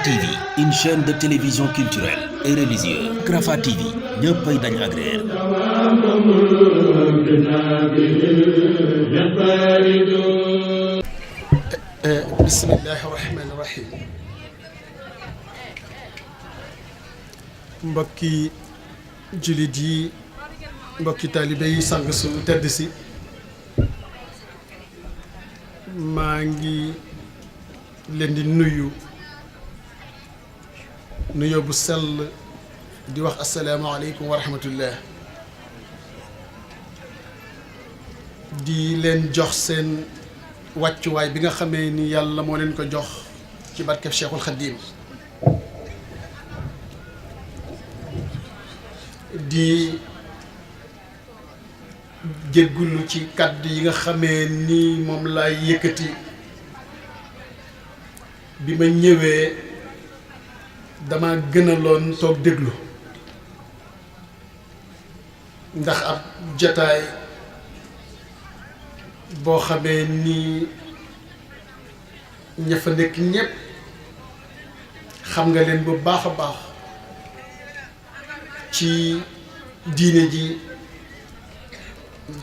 TV, une chaîne de télévision culturelle et religieuse. Rafah TV ñëppay dañ agréer. bismillahi rahmaani rahim. mbokki jullit yi, mbokki taalibe yi, sang su tedd si, maa ngi leen di nuyoo bu sell di wax asalaamaaleykum wa rahmatullah. di leen jox seen wàccuwaay bi nga xamee ni yàlla moo leen ko jox ci barkeb Cheikhul Khadim. di jéggulu ci kàddu yi nga xamee ni moom laay yëkkati. bi ma ñëwee dama gënaloon toog déglu, ndax ab jataay boo xamee ni ña fa nekk ñépp xam nga leen bu baax a baax ci diine ji,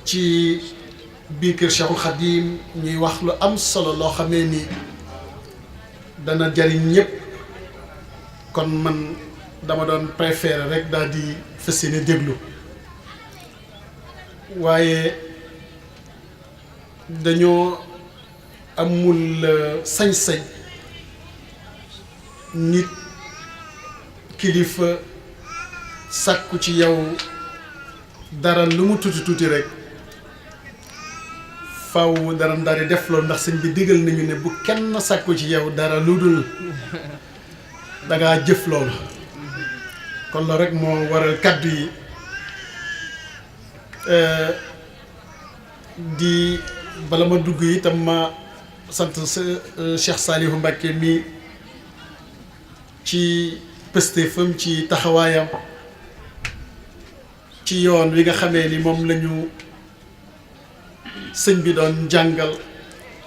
ci biir kër Cheikhul Khadim ñuy wax lu am solo loo xamee ni dana jariñ ñépp. kon man dama doon préféré rek daal di fas yéene déglu, waaye dañoo amul sañ-sañ nit kilifa sàkku ci yow dara lu mu tuuti tuuti rek faw dara daal di def loolu, ndax sëñ bi digal nañu ne bu kenn sàkku ci yow dara lu dul dangaa jëf loolu. kon la rek moo waral kàddu yi. di bala ma dugg itam ma sant sa Cheikh Saliou Mbacké mi ci pëstéefam, ci taxawaayam, ci yoon wi nga xamee ni moom lañu sëñ bi doon jàngal,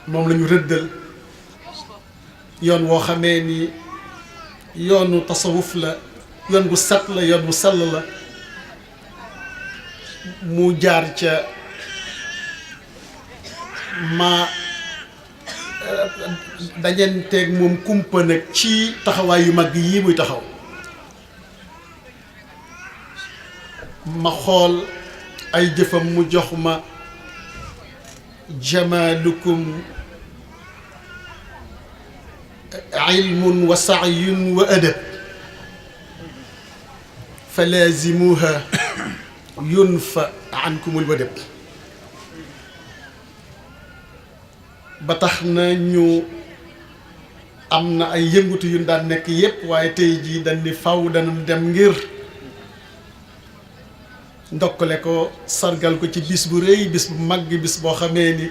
moom lañu rëddal, yoon woo xamee ni yoonu tasawuf la, yoon gu set la, yoon gu sell la. mu jaar ca ma dajanteeg moom kumpa nag ci taxawaay yu mag yii muy taxaw. ma xool ay jëfam mu jox ma jamaalukum ilmun wa saayun wa adab fa laazimuha yunfa ankumul wadab. ba tax na ñu am na ay yëngutu yu daan nekk yépp, waaye tey jii dañ ni faw dana dem ngir ndokkale ko, sargal ko ci bis bu rëy, bis bu mag, bis boo xamee ni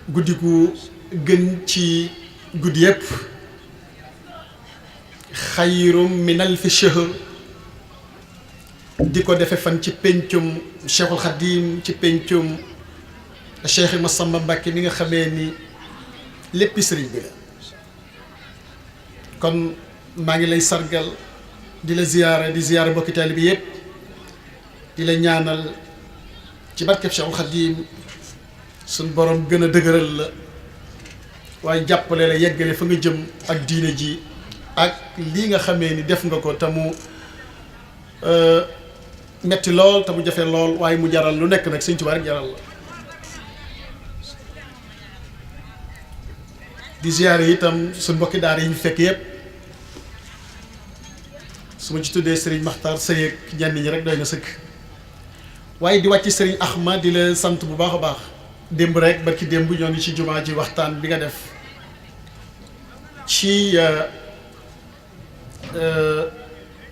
guddi gu gën ci guddi yépp, xayrum min alfi shahr. di ko defe fan ci pencum Cheikhul Khadim, ci pencum Cheikh Massamba Mbacké mi nga xamee ni léppi sëriñ bi la. kon maa ngi lay sargal, di la ziyaara, di ziyaara mbokki taalibe bi yépp, di la ñaanal ci barkeb Cheikhul Khadim suñ borom gën a dëgëral la, waaye jàppale la yeggale fa nga jëm ak diine ji, ak lii nga xamee ni def nga ko te mu metti lool te mu jafe lool, waaye mu jaral lu nekk nag. Sëñ Tuubaa rek jaral la. di ziyaare itam suñ mbokki daara yi ñu fekk yépp, su ma ci tuddee Serigne Makhtar Seye ak ñenn ñi rek doy na sëkk. waaye di wàcc Serigne Ahma di la sant bu baax a baax. démb rek barki démb ñoo ngi ci jumaa ji waxtaan bi nga def ci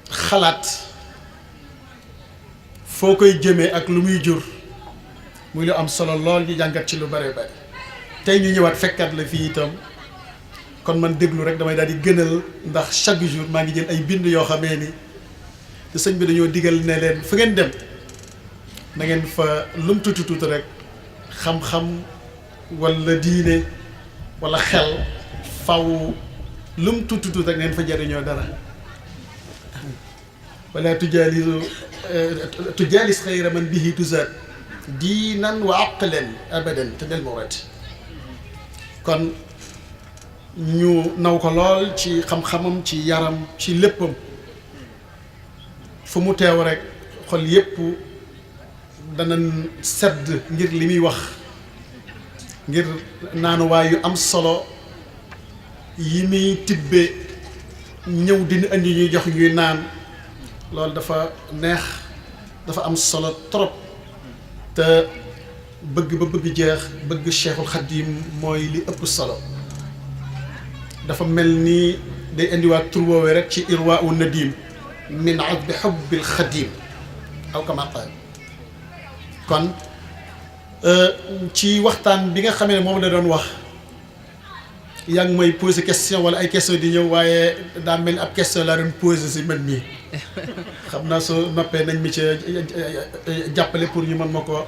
xalaat foo koy jëmee ak lu muy jur, muy lu am solo lool, ñu jàngat ci lu bare bare. tey ñu ñëwaat fekkat la fii itam, kon man déglu rek damay daal di gënal, ndax chaque jour maa ngi jël ay bind yoo xamee ni te sëñ bi dañoo digal ne leen fu ngeen dem na ngeen fa lum tuuti tuuti rek xam-xam wala diine wala xel faw lum tuuti tuuti rek neen fa jariñoo dara wala tujaalis xayra man bihi tuzaad diinan wa aqlan abadan te del murad kon ñu naw ko lool ci xam-xamam ci yaram ci léppam fu mu teew rek xol yépp dana sedd ngir li muy wax ngir naanuwaay yu am solo yi muy tibbe ñëw dina indi ñuy jox ñuy naan loolu dafa neex dafa am solo trop te bëgg ba bëgg jeex bëgg Cheikhul Khadim mooy li ëpp solo dafa mel ni day indiwaat tur woowee rek ci irwa u nadim min azbi hubbil Khadim aw kama qaal kon ci waxtaan bi nga xamee ne moom la doon wax yaa ngi may poser question wala ay question di ñëw waaye daa mel ni ab question laa doon poser si man mii xam naa soo noppee nañ mi ci jàppale pour ñu mën ma ko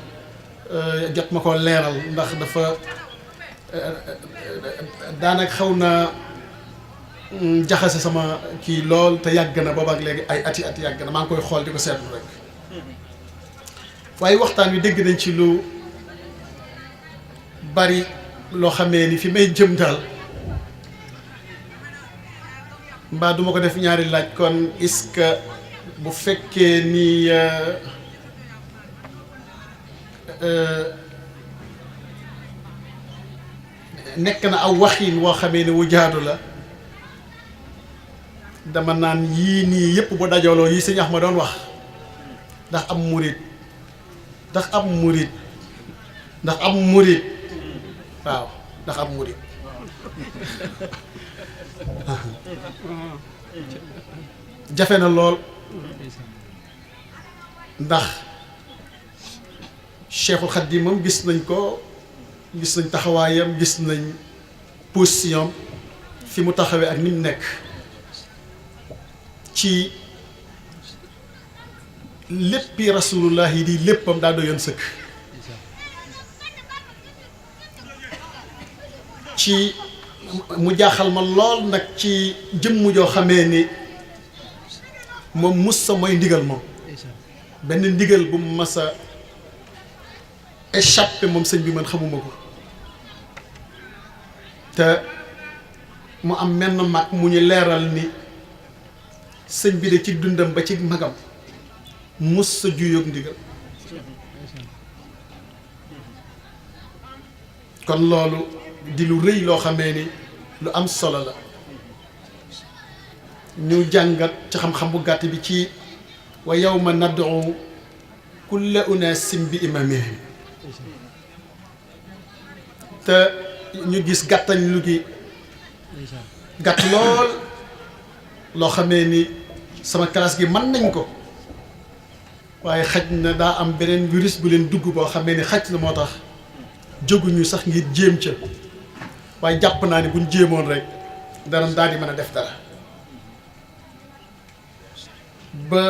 jot ma ko leeral ndax dafa daanaka xaw na jaxase sama kii lool te yàgg na boobaak léegi ay ati at yàgg na maa ngi koy xool di ko seetlu rek waaye waxtaan wi dégg nañ ci lu bari loo xamee ni fi may jëm daal mbaa duma ko def ñaari laaj kon est-ce que bu fekkee ni nekk na aw waxiin woo xamee ni wu jaadu la dama naan yii nii yëpp bu dajaloo yi sëñ Axma doon wax ndax am murit ndax am murit ndax am murit waaw ndax am murit jafe na lool ndax Cheikhul Khadim moom gis nañ ko gis nañ taxawaayam gis nañ position fi mu taxawee ak ni mu nekk ci léppi rasulullah yi di léppam daa doyoon sëkk ci mu jaaxal ma lool nag ci jëmm joo xamee ni moom mus sa mooy ndigal moom benn ndigal bu mu mas a échappé moom sëñ bi man xamuma ko te mu am menn mag mu ñu leeral ni sëñ bi de ci dundam ba ci magam mus sa juyoog ndigal kon loolu di lu rëy loo xamee ni lu am solo la ñu jàngat ci xam-xam bu gàtt bi ci wa yawma nad'u kulla unaasin bi imaamihim te ñu gis gàttañ lu gi gàtt lool loo xamee ni sama classe gi mën nañ ko waaye xaj na daa am beneen virus bu leen dugg boo xamee ni xaj na moo tax jóguñu sax ngir jéem ca waaye jàpp naa ni buñ jéemoon rek dara daal di mën a def dara ba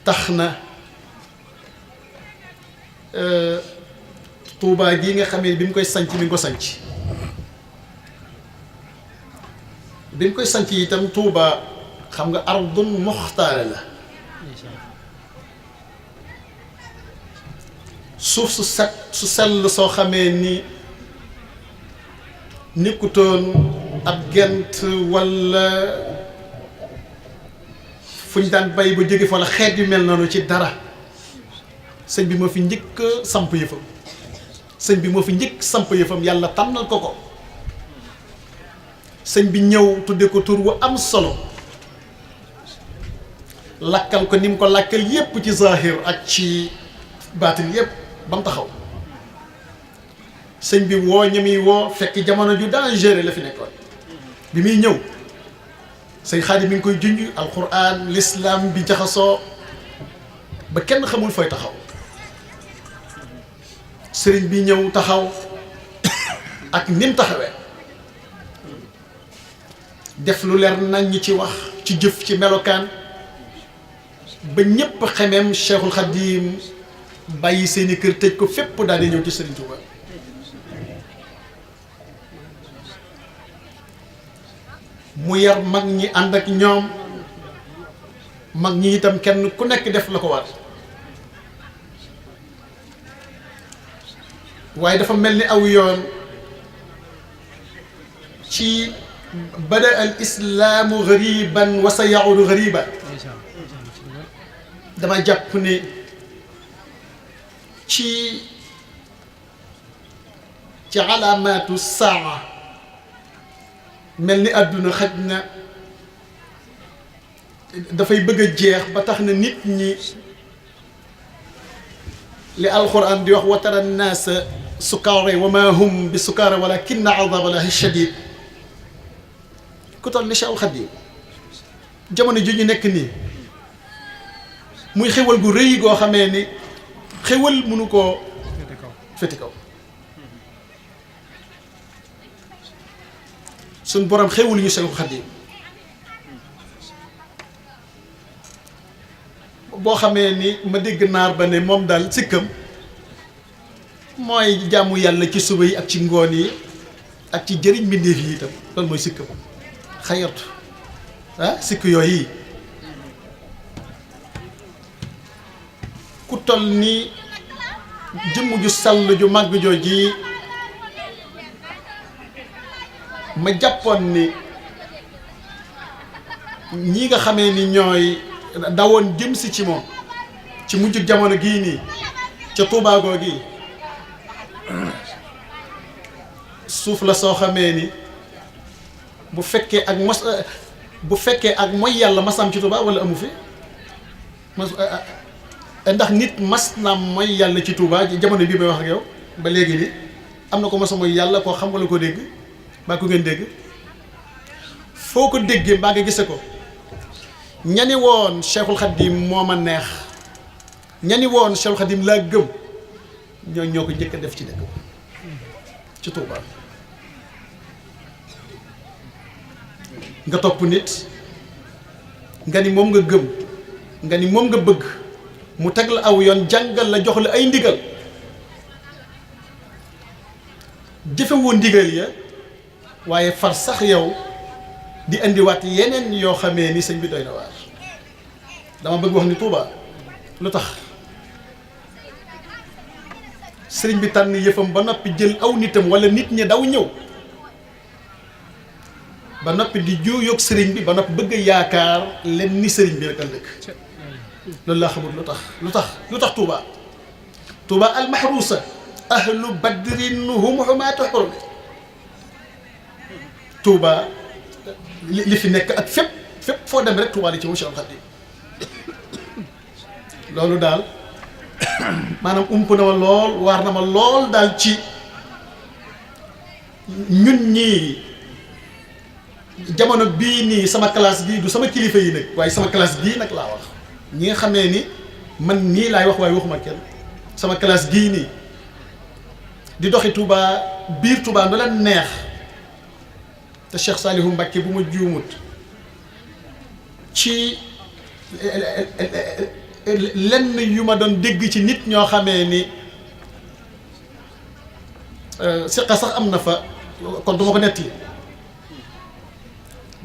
tax na Tuubaa gii nga xamee bi mu koy sanc mi ngi ko sanc bi mu koy sanc itam Tuubaa xam nga ardun muxtaara la suuf su set su sell soo xamee ni nekkutoon ab gent walla fu ñu daan bay ba jóge fa la xeet yu mel noonu ci dara sëñ bi moo fi njëkk samp yëfam sëñ bi moo fi njëkk samp yëfam yàlla tànnal ko ko sëñ bi ñëw tudde ko tur wu am solo lakkal ko ni mu ko lakkal yépp ci zahir ak ci baatin yépp ba mu taxaw sëñ bi woo ñami woo fekk jamono ju dangereux la fi nekkoon bi muy ñëw sëñ Xaadim mi ngi koy junj alquran l'islam bi jaxasoo ba kenn xamul fooy taxaw sëriñ bi ñëw taxaw ak nim taxawee def lu leer nañ ñi ci wax ci jëf ci melokaan ba ñépp xemeem Cheikhul Khadim bàyyi seeni kër tëj ko fépp daal di ñëw ci Sëriñ Tuuba mu yar mag ñi ànd ak ñoom mag ñi itam kenn ku nekk def la ko war waaye dafa mel ni aw yoon ci bada al islaamu gariban wa sa yaudu gariba dama jàpp ne ci alaamaatu saa mel ni àdduna xaj na dafay bëgg a jeex ba tax na nit ñi li alquran di wax wa tara nnaasa sukaara wa ma hum bi sukaara walakinna adaba llahi shadid ku toll ni Cheikh Khadim jamono ji ñu nekk nii muy xewal gu rëy goo xamee ni xewal mënu koo féeti kaw suñ borom xewul ñu Cheikh Khadim boo xamee ni ma dégg naar ba ne moom daal sikkam mooy jàmmu yàlla ci suba yi ak ci ngoon yi ak ci jëriñ mbindeef yi itam loolu mooy sikkam xayatu sikk yooyu ku toll ni jëmm ju sall ju màgg jooji ma jàppoon ni ñi nga xamee ni ñooy dawoon jëm si ci moom ci mujj jamono gii nii ca Tuubaa gi suuf la soo xamee ni bu fekkee ak mooy yàlla masam ci Tuubaa wala amu fi ndax nit mas na mooy yàlla ci Tuubaa jamono bii may wax ak yow ba léegi ni am na ko masa mooy yàlla koo xam nga la ko dégg mbaa ko ngeen dégg foo ko déggee mbaa nga gise ko ñani woon Cheikhul Khadim moo ma neex ñani woon Cheikhul Khadim laa gëm ñoo ko njëkk a def ci dëkk ci Tuubaa nga topp nit nga ni moom nga gëm nga ni moom nga bëgg mu teg la aw yoon jàngal la jox la ay ndigal jëfewoo ndigal ya waaye far sax yow di indiwaat yeneen yoo xamee ni sëñ bi doy na waar dama bëgg wax ni Touba lu tax sëriñ bi tànn yëfam ba noppi jël aw nitam wala nit ñi daw ñëw ba noppi di juuyoog sëriñ bi ba noppi bëgg a yaakaar leen ni sëriñ bi rek ëllëg loolu laa xamul lu tax Touba almahrusa ahlu badrin hum humaatu xurmi Touba li fi nekk ak fépp foo dem rek Touba li ci mu Cheikh Khadim loolu daal maanaam ump na ma lool waar na ma lool daal ci ñun ñii jamono bii nii sama classe bii du sama kilifa yi nag waaye sama classe bii nag laa wax ñi nga xamee ni man nii laay wax waaye waxuma kenn sama classe gii nii di doxi Touba biir Touba nu la neex te Cheikh Saliou Mbacké bu ma juumut ci lenn yu ma doon dégg ci nit ñoo xamee ni siqa sax am na fa kon du ma ko nettali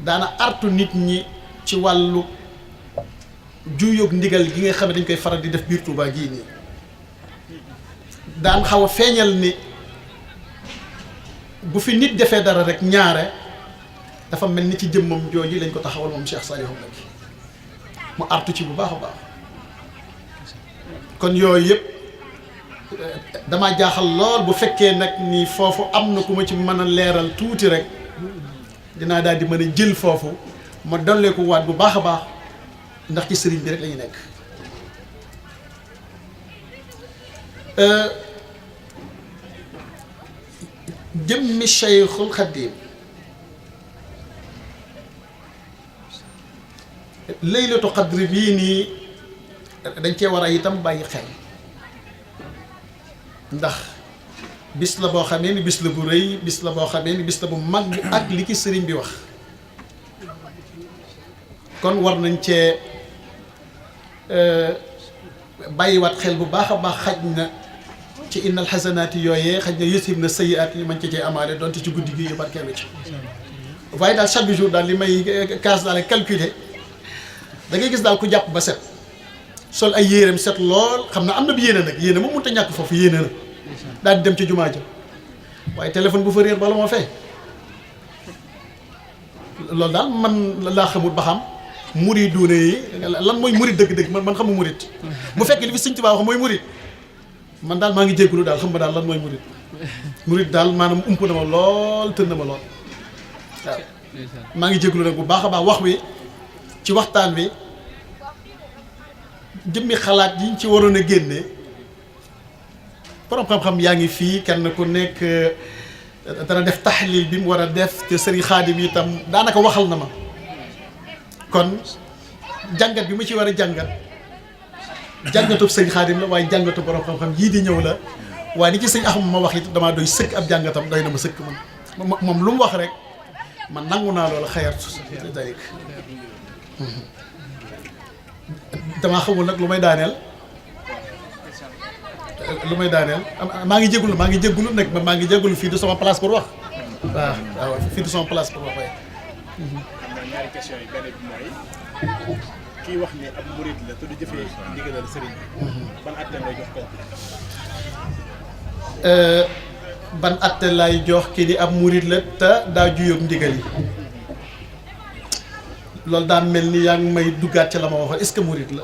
daana artu nit ñi ci wàllu juuyoog ndigal gi nga xam ne dañ koy faral di def biir Touba gii nii daan xaw a feeñal ni bu fi nit defee dara rek ñaare dafa mel ni ci jëmmam jooju lañ ko taxawal moom Cheikh Saliou Mbacké mu artu ci bu baax a baax kon yooyu yëpp damaa jaaxal lool bu fekkee nag ni foofu am na ku ma ci mën a leeral tuuti rek dinaa daal di mën a jël foofu ma dollee ko waat bu baax a baax ndax ci sëriñ bi rek la ñu nekk jëmmi Cheikhul Khadim laylatu qadri bii nii dañ cee war a itam bàyyi xel ndax bis la boo xamee ni bis la bu rëy bis la boo xamee ni bis la bu mag ak li ci sëriñ bi wax kon war nañ cee bàyyiwaat xel bu baax a baax xaj na ci innal xasanaati yooyee xaj na yusib na sayyiaat yi man ci cee amaale donte ci guddi gi yu barkeelu ci waaye daal chaque jour daal li may kaas daal calculer da ngay gis daal ku jàpp ba set sol ay yéreem set lool xam na am na bi yéene nag yéene moom mënut a ñàkk foofu yéene na daal di dem ci jumaa ja waaye téléphone bu fa réer bala moo fay loolu daal man laa xamut ba xam muriduune yi lan mooy murid dëgg-dëgg man xamu murid bu fekkee li fi Sëñ Tuubaa wax mooy murid man daal maa ngi jéggulu daal xam ma daal lan mooy murid daal maanaam ump na ma lool tën na ma lool waaw maa ngi jéggulu nag bu baax a baax wax wi ci waxtaan wi jëmmi xalaat yi ñu ci waroon a génne borom xam-xam yaa ngi fii kenn ku nekk dana def taxlil bi mu war a def te sëriñ Xaadim itam daanaka waxal na ma kon jàngat bi mu ci war a jàngatub sëñ Xaadim la waaye jàngatu borom xam-xam yii di ñëw la waaye ni ci sëñ Axma ma wax it damaa doy sëkk ab jàngatam doy na ma sëkk man moom lu mu wax rek man nangu naa loola xayartu dayik damaa xamul nag lu may daaneel maa ngi jégalu nag maa ngi jégalu fii du sama place pour wax waaw fii du sama place pour wax waaye. am na ñaari question yi benn bi mooy kii wax ne ab murid la te du jëfee ndigalal sëriñ bi ban atte lay jox kooku. ban atte lay jox kii di ab murid la te daa juyoog ndigal yi loolu daa mel ni yaa ngi may duggaat ci la ma waxoon est-ce que murid la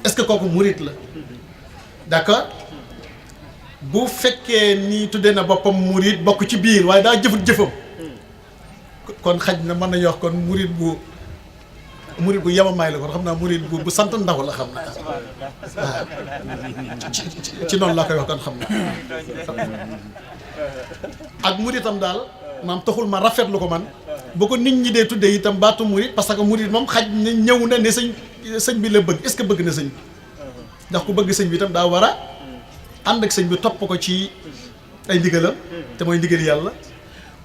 est-ce que kooku murid la d'accord bu fekkee ni tuddee na boppam murid bokk ci biir waaye daa jëfut jëfam kon xaj na mën nañu wax kon murid bu yemamaay la kon xam naa murid bu sant ndaw la xam naa waaw ci noonu laa koy wax kon xam na ak muridam daal maam taxul ma rafetlu ko man bu ko nit ñi dee tuddee itam baatu murid parce que murid moom xaj na ñëw na ne sëñ bi la bëgg est-ce que bëgg na sëñ bi ndax ku bëgg sëñ bi itam daa war a ànd ak sëñ bi topp ko ci ay ndigalam te mooy ndigal yàlla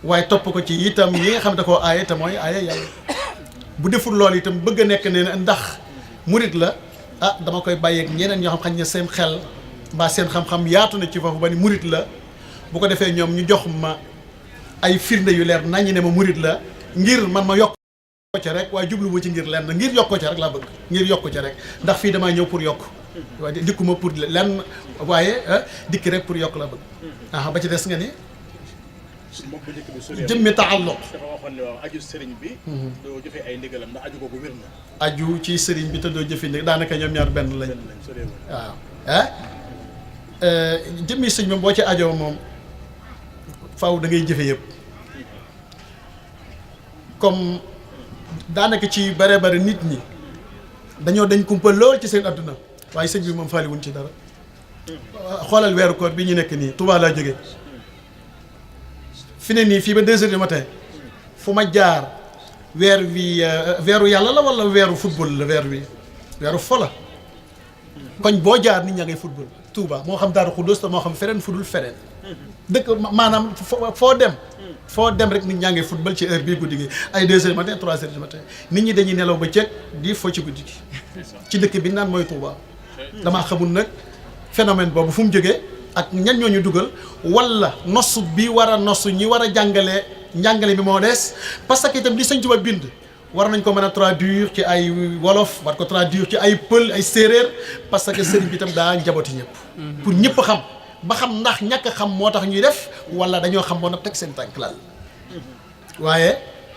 waaye topp ko ci itam yi nga xam ne da koo aaye te mooy aaye yàlla bu deful loolu itam bëgg a nekk ne ndax murid la dama koy bàyyeeg ñeneen ñoo xam xañ ne seen xel mbaa seen xam-xam yaatu na ci foofu ba ni murid la bu ko defee ñoom ñu jox ma ay firnde yu leer nañu ne ma murid la ngir man ma yokk ko ca rek waaye jublu ma ci ngir lenn ngir yokk ko ca rek laa bëgg ngir yokk ko ca rek ndax fii damaa ñëw pour yokk waaye dikkuma pour lenn waaye dikki rek pour yokk laa bëgg ba ci des nga ni jëmmi taalluq dafa waxoon ne waaw aju sëriñ bi doo jëfee ay ndigalam ndax aju ko bu wér na aju ci sëriñ bi te doo jëfe ndig daanaka ñoom ñaar benn lañ waaw jëmmi sëñ moom boo ci ajoo moom faaw da ngay jëfe yëpp comme daanaka ci bare bare nit ñi dañ kumpa lool ci seen adduna waaye sëñ bi moom faali wuñ ci dara xoolal weeru koor bi ñu nekk nii Touba laa jógee fi ne nii fii ba 2 heures du matin fu ma jaar weer wi weeru yàlla la wala weeru football la weeru fo la koñ boo jaar nit ñaa ngay football Touba moo xam Daaru Xuddoos te moo xam feneen fudul feneen dëkk maanaam foo dem rek nit ñaa ngay football ci heure bii guddi gi ay 2 heures du matin 3 heures du matin nit ñi dañuy nelaw ba cëg di fo ci guddi gi ci dëkk bi naan mooy Touba damaa xamul nag phénomène boobu fu mu jógee ak ñan ñoo ñu dugal wala nosu bi war a nosu ñi war a njàngale bi moo des parce que itam li Sëñ Tuubaa bind war nañ ko mën a traduire ci ay wolof war ko traduire ci ay pël ay séeréer parce que sëriñ bi itam daa njabooti ñëpp pour ñëpp xam ba xam ndax ñàkk xam moo tax ñuy def wala dañoo xam boo nag teg seen tànk laal waaye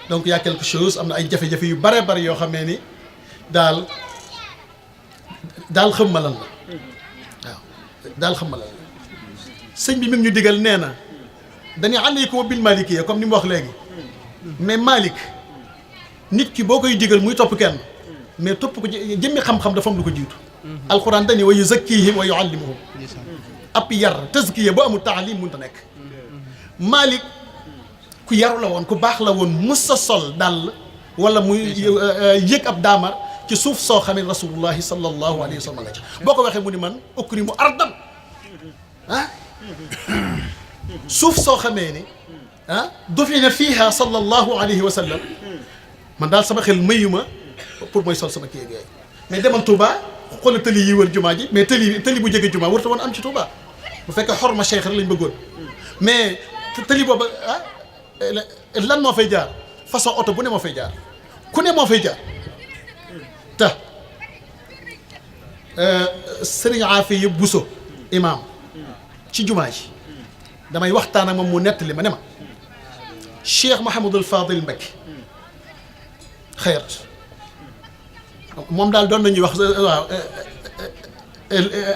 donc y a quelque chose am na ay jafe-jafe yu bare bare yoo xamee ni daal xam ma lan la waaw daal xam ma lan la sëñ bi mi ngi ñu digal nee na dañuy alaykum bil malikiyya comme ni mu wax léegi mais Malik nit ki boo koy digal muy topp kenn mais topp ko jëmmi xam-xam dafa am lu ko jiitu alquran dañuy wa yuzakkihim wa yuallimuhum ab yar tazkiya bu amul taalim mënut a nekk Malik ku yaru la woon ku baax la woon musa sol dàll wala muy yëg ab daamar ci suuf soo xamee rasulullahi sallallahu alayhi wa sallam nga ci boo ko waxee mu ni man ukrimu ardan suuf soo xamee ni dufina fiiha sallallahu alayhi wa sallam man daal sama xel mayuma pour mooy sol sama kii yooyu mais demal Touba xoolal tëli yi wër jumaa ji mais tëli bu jege jumaa warta woon am ci Touba bu fekkee xorma cheikh rek lañ bëggoon mais tëli booba lan moo fay jaar façon oto bu ne moo fay jaar ku ne moo fay jaar te sëriñ Afiya Buso imaam ci jumaa ji damay waxtaan ak moom mu nettali ma ne ma Cheikh Mouhamadul Fadil Mbacké xayrat moom daal doon nañuy wax waaw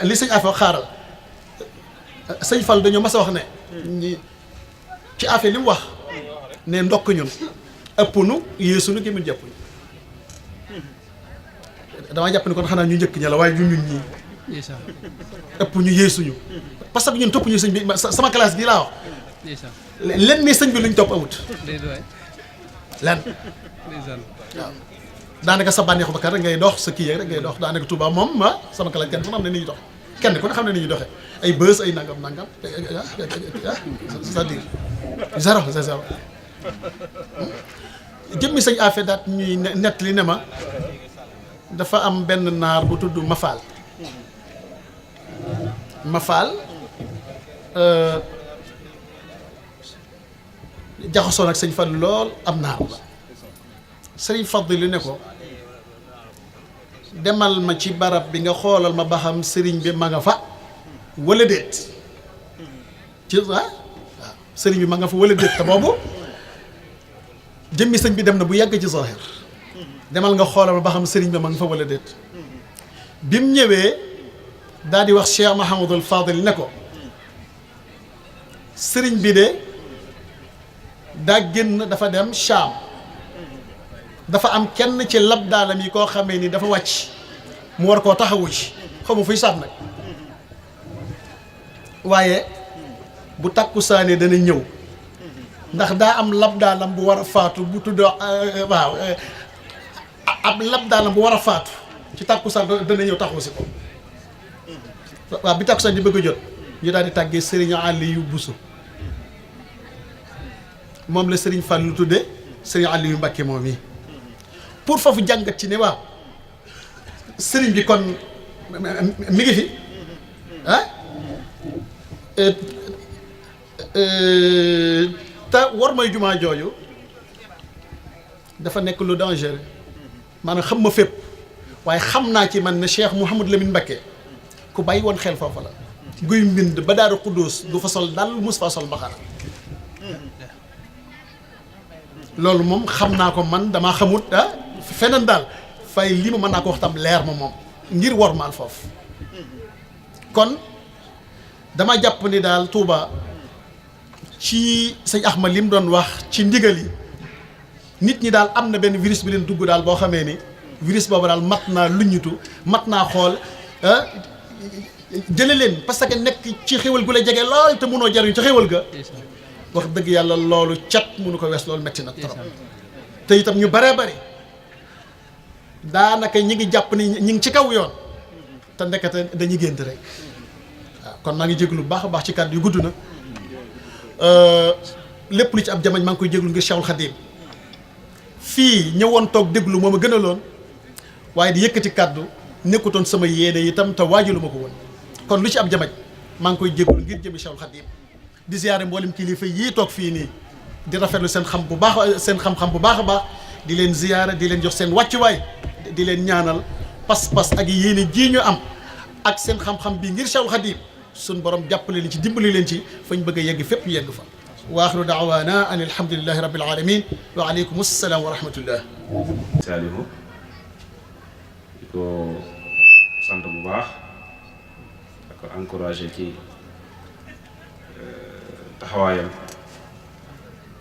li sëñ Afiya xaaral sëñ Fall dañoo mas a wax ne ci Afiya li mu wax ne ndokk ñun ëpp nu yéesu nu gémmiñ jàpp ñu dama jàpp ni kon xanaa ñu njëkk ña la waaye ñun ñii ëpp ñu yéesuñu parce que ñun topp ñu sëñ bi sama classe bii laa wax len ni sëñ bi luñ topp amut len waaw daanaka sa bànneexu bakkan rek ngay dox sa kii yeeg rek ngay dox daanaka Touba moom sama classe kenn ku ne xam ne ni ñuy dox kenn ku ne xam ne ni ñuy doxee ay bës ay nangam c'est-à-dire zéro c'est zéro jëmmi sëñ Afe daat ñuy nett li ne ma dafa am benn naar bu tudd Mafal jaxasoo nag sëñ Fadlu lool am naar la sëñ Fadlu li ne ko demal ma ci barab bi nga xoolal ma ba xam sëriñ bi ma nga fa wala déet ci waaw sëriñ bi ma nga fa wala déet te boobu jëmmi sëñ bi dem na bu yàgg ci zahir demal nga xoolal ma ba xam sëriñ bi ma nga fa wala déet bi mu ñëwee daal di wax Cheikh Mahamadul Fadil ne ko sëriñ bi de daa génn dafa dem Cham dafa am kenn ci lab daalam yi koo xamee ni dafa wàcc mu war koo taxawu ci xaw ma fuy saab nag waaye bu takkusaanee dana ñëw ndax daa am lab daalam bu war a faatu bu tudd waaw ab lab daalam bu war a faatu ci takkusaan dana ñëw taxawu si ko waaw bi takkusaan di bëgg a jot ñu daal di tàggee Serigne Aliou Bousso moom la Serigne Fall lu tuddee Serigne Aliou Mbacké moom yi pour foofu jàngat ci ne waaw sëriñ bi kon mi ngi fi te war may jumaa jooju dafa nekk lu dangereux maanaam xam ma fépp waaye xam naa ci man ne Cheikh Mouhamadou Lamine Mbacké ku bàyyi woon xel foofu la guy mbind ba Daaru Xuddoos du fa sol dal mus fa sol mbaxana loolu moom xam naa ko man damaa xamut feneen daal fay lii ma mën naa ko wax tam leer ma moom ngir wormaal foofu kon dama jàpp ni daal Touba ci sëñ Axma li mu doon wax ci ndigal yi nit ñi daal am na benn virus bi leen dugg daal boo xamee ni virus boobu daal mat naa luññitu mat naa xool jële leen parce que nekk ci xéwal gu la jege lool te mënoo jariñ ci xéwal ga wax dëgg yàlla loolu cat mënu ko wees loolu metti na trop te itam ñu baree bari daanaka ñi ngi jàpp ni ñi ngi ci kaw yoon te ndekete dañuy gént rek waaw kon maa ngi jéglu bu baax a baax ci kàddu yu gudd na lépp lu ci ab jamañ maa ngi koy jéglu ngir Cheikhul Khadim fii ñëwoon toog déglu moo ma gënaloon waaye di yëkkati kàddu nekkutoon sama yéene itam te waajalu ma ko woon kon lu ci ab jamañ maa ngi koy jéglu ngir jëmi Cheikhul Khadim di ziyaare mboolem kilifa yii toog fii nii di rafetlu seen xam bu baax seen xam-xam bu baax a baax di leen ziyaare di leen jox seen wàccuwaay di leen ñaanal pas-pas ak yéene ji ñu am ak seen xam-xam bi ngir Cheikhul Khadim suñ borom jàppale leen ci dimbali leen ci fañ bëgg a yegg fépp yegg fa wa axiru daawaana an alhamdulillahi rabbil alamin wa aleykum assalaam wa rahmatullah. Saliou di ko sant bu baax ak ko encouragé ci taxawaayam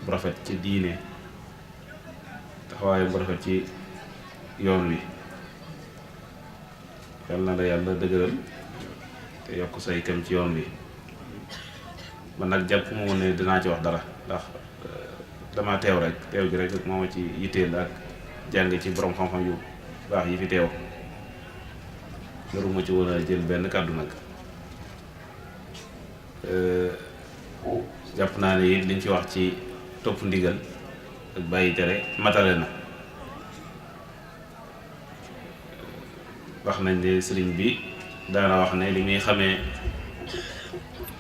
bu rafet ci diine taxawaayam bu rafet ci yoon wi yal na la yàlla dëgëral te yokk say kam ci yoon wi man nag jàpp ma woon ne dinaa ci wax dara ndax dama teew rek teew gi rek moo ma ci yitteel ak jàng ci borom xam-xam yu baax yi fi teew jaruma ci woon a jël benn kàddu nag jàpp naa ne it liñ ci wax ci topp ndigal ak bàyyi tere matale na wax nañ ne sëriñ bi daana wax ne li muy xamee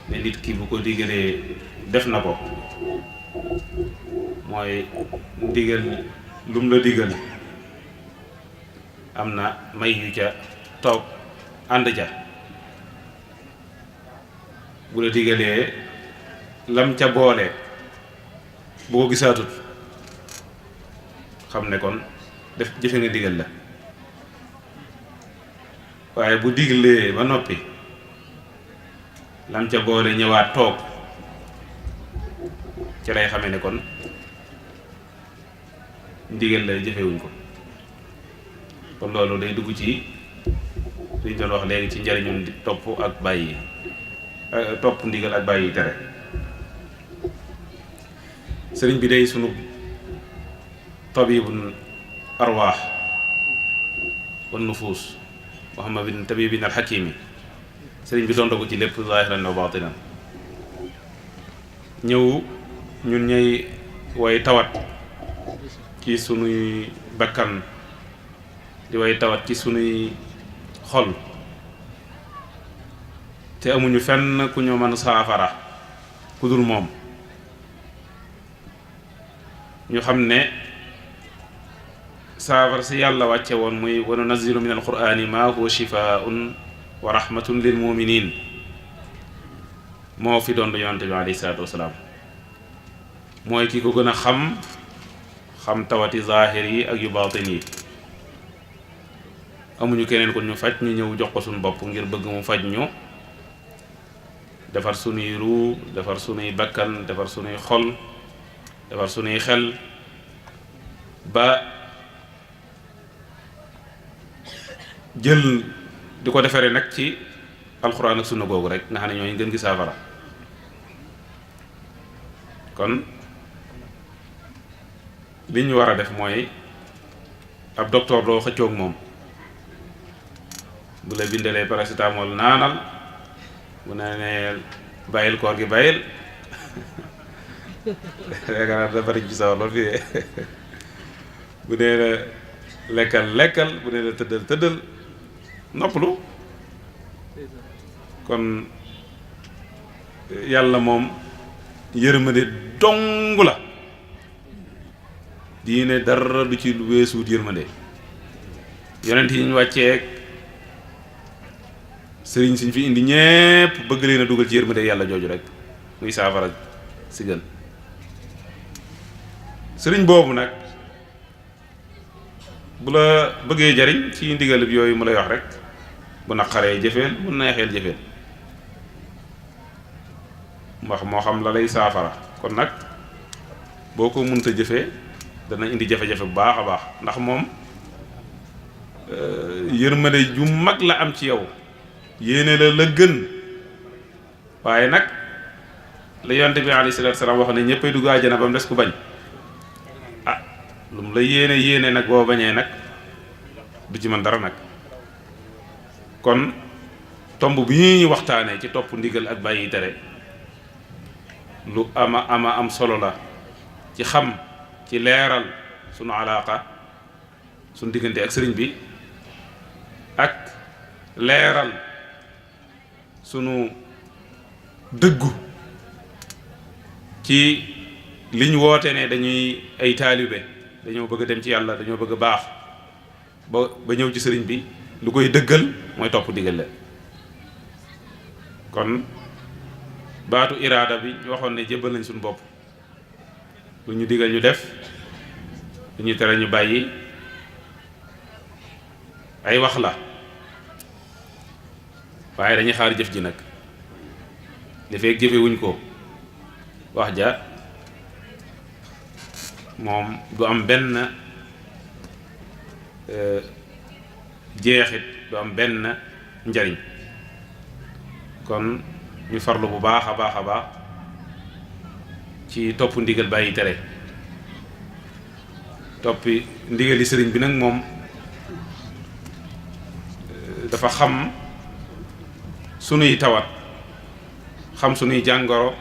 ne nit ki bu ko diggalee def na ko mooy ndigal lum la digal am na may yu ca toog ànd ca bu la digalee lam ca boole bu ko gisaatut xam ne kon def jëfe nga digal la waaye bu diglee ba noppi lam ca boole ñëwaat toog ci lay xamee ne kon ndigal la jëfewuñ ko kon loolu day dugg ci liñ doon wax léegi ci njariñum di topp ak bàyyi topp ndigal ak bàyyi tere sëriñ bi day sunu tabibun arwaax wan nufuus Muhammad bin tabibin alxakimi sëriñ bi tontu ko ci lépp zaahiran wa baatinan ñëw ñun ñay way tawat ci sunuy bakkan di way tawat ci sunuy xol te amuñu fenn ku ñu mën saafara ku dul moom ñu xam ne saafara si yàlla wàcce woon muy wa nunazzilu min alqur'ani ma huwa shifaa'un wa rahmatun lil muminin moo fi doon du yonante bi alayhi salaatu wasalaam mooy ki ko gën a xam tawati zaahir yi ak yu baatin yi amuñu keneen kon ñu faj ñu ñëw jox ko suñu bopp ngir bëgg mu faj ñu defar sunuy ruu defar sunuy bakkan defar sunuy xol defar sunuy xel ba jël di ko defaree nag ci alxuraan ak sunna googu rek nga xam ne ñooy gën gi saafara kon li ñu war a def mooy ab docteur doo xëccoog moom bu la bindalee paracétamol naanal bu ne nee bàyyil koor gi bàyyil yaakaar naa da bari ci sawar loolu fii bu nee la lekkal bu nee la tëddal noppalu kon yàlla moom yërmande dong la diine dara du ci weesuut yërmande yonent yi ñu wàcceeg sëriñ siñ fi indi ñépp bëgg leen a dugal ci yërmande yàlla jooju rek muy saafara si gën sëriñ boobu nag bu la bëggee jariñ ci ndigal bi yooyu mu lay wax rek bu naqaree jëfeel bu neexeel jëfeel wax moo xam la lay saafara kon nag boo ko mënta jëfee dana indi jafe-jafe bu baax a baax ndax moom yërmande ju mag la am ci yow yéene la gën waaye nag la yonte bi alayhi salaatu salaam wax ne ñëppay dugg àjjana ba mu des ku bañ ah lu mu la yéene nag boo bañee nag du ci mën dara nag kon tomb bi ñuy waxtaanee ci topp ndigal ak bàyyi tere lu ama am solo la ci xam ci leeral sunu alaaqa sunu diggante ak sëriñ bi ak leeral sunu dëggu ci liñ woote ne dañuy ay taalibe dañoo bëgg a dem ci yàlla dañoo bëgg a baax ba ñëw ci sëriñ bi lu koy dëggal mooy topp digal la kon baatu iraada bi ñu waxoon ne jébbal nañ suñu bopp lu ñu digal ñu def lu ñu tere ñu bàyyi ay wax la waaye dañuy xaar jëf ji nag li fekk jëfewuñ ko wax ja moom du am benn jeexit du am benn njariñ kon ñu farlu bu baax a baax ci topp ndigal bàyyi tere toppi ndigali sëriñ bi nag moom dafa xam sunuy tawat xam sunuy jàngoro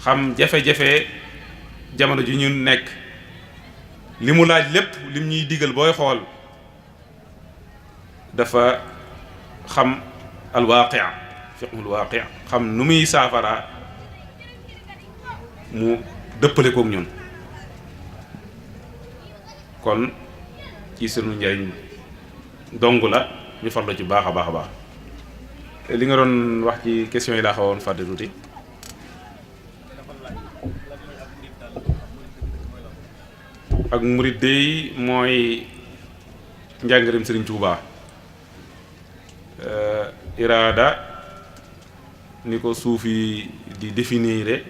xam jafe-jafe jamono ji ñu nekk li mu laaj lépp lim ñuy digal booy xool dafa xam alwaaqia fiqhul waaqia xam nu muy saafara mu dëppale kook ñun kon ci sunu njariñ dong la ñu farlu ci baax a baax a baax. li nga doon wax ci question yi laa xawoon fàtte tuuti. ak murid dey mooy njàngareem Sëriñ Tuubaa iraada ni ko suufi di définir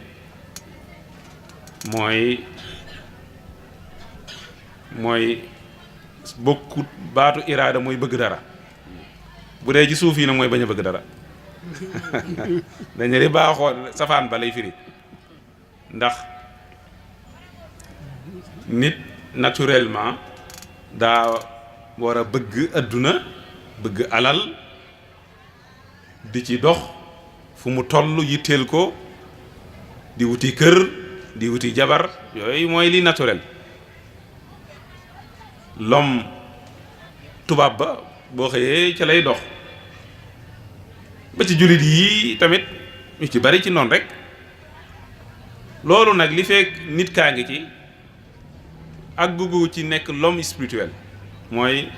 mooy bokkut baatu iraada mooy bëgg dara bu dee ci suuf yi nag mooy bañ a bëgg dara dañu di baaxoon safaan ba lay firi ndax nit naturellement daa war a bëgg adduna bëgg alal di ci dox fu mu toll yitteel ko di wuti kër di wuti jabar yooyu mooy li naturel. L'homme tubaab ba boo xëyee ca lay dox ba ci jullit yi tamit ñu ci bari ci noonu rek loolu nag li fekk nit kaa ngi ci ak guggu ci nekk l'homme spirituel mooy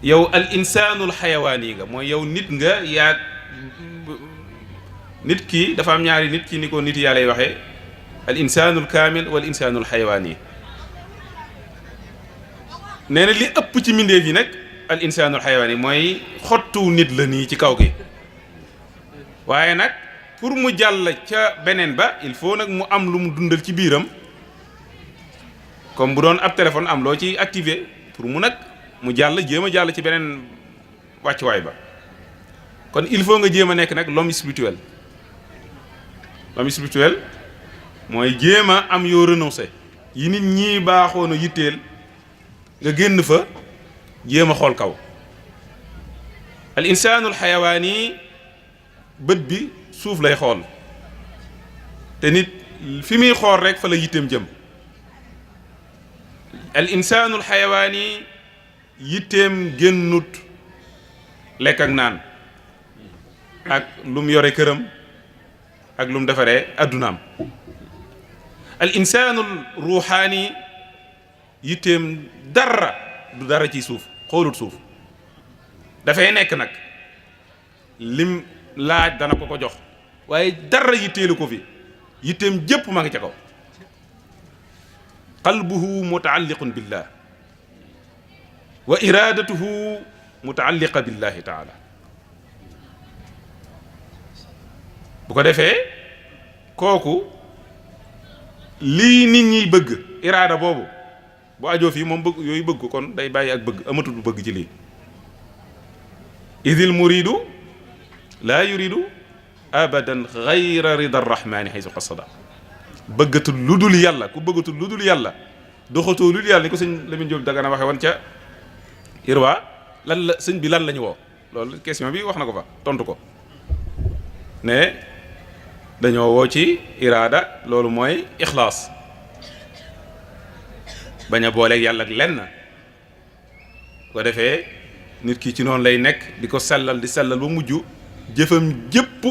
yow al insaanul xayawaan yi nga mooy yow nit nga yaa nit ki dafa am ñaari nit ci ni ko nit yàlla lay waxee al insaanul kaamil wal insaanul xayawaan yi nee na li ëpp ci mbindeef yi nag al insaanul xayawaan yi mooy xottu nit la nii ci kaw gi waaye nag pour mu jàll ca beneen ba il faut nag mu am lu mu dundal ci biiram comme bu doon ab téléphone am loo ci activé pour mu nag mu jàll jéem a jàll ci beneen wàccuwaay ba kon il faut nga jéem a nekk nag l'homme spirituel l'homme spirituel mooy jéem a am yoo renoncé yi nit ñi baaxoon a yitteel nga génn fa jéem a xool kaw al insaanul xayawaani bët bi suuf lay xool te nit fi muy xool rek fa la yitteem jëm al insaanul xayawaani yitteem génnut lekk ak naan ak lu mu yore këram ak lu mu defaree addunaam al insaanul ruuxaani yitteem dara du dara ci suuf xoolut suuf dafay nekk nag lim laaj dana ko ko jox waaye dara yitteelu ko fi yitteem jëpp ma ngi ca kaw qalbuhu mutaalliqun billah wa iradatuhu mutaalliqa billahi taala bu ko defee kooku lii nit ñiy bëgg iraada boobu bu ajoo fii moom bëgg yooyu bëgg ko kon day bàyyi ak bëgg amatul bu bëgg ci lii idil muridu laa yuridu abadan gayra rida arrahmani haysu qasada bëggatul lu dul yàlla ku bëggatul lu dul yàlla doxatoo lu dul yàlla ni ko sëñ Lamine Diop Dagana waxe woon ca Irwa lan la sëñ bi lan la ñu woo loolu question bi wax na ko fa tontu ko ne dañoo woo ci iraada loolu mooy ixlaas bañ a booleeg yàlla ak lenn ko defee nit ki ci noonu lay nekk di ko sellal di sellal ba mujj jëfam jëpp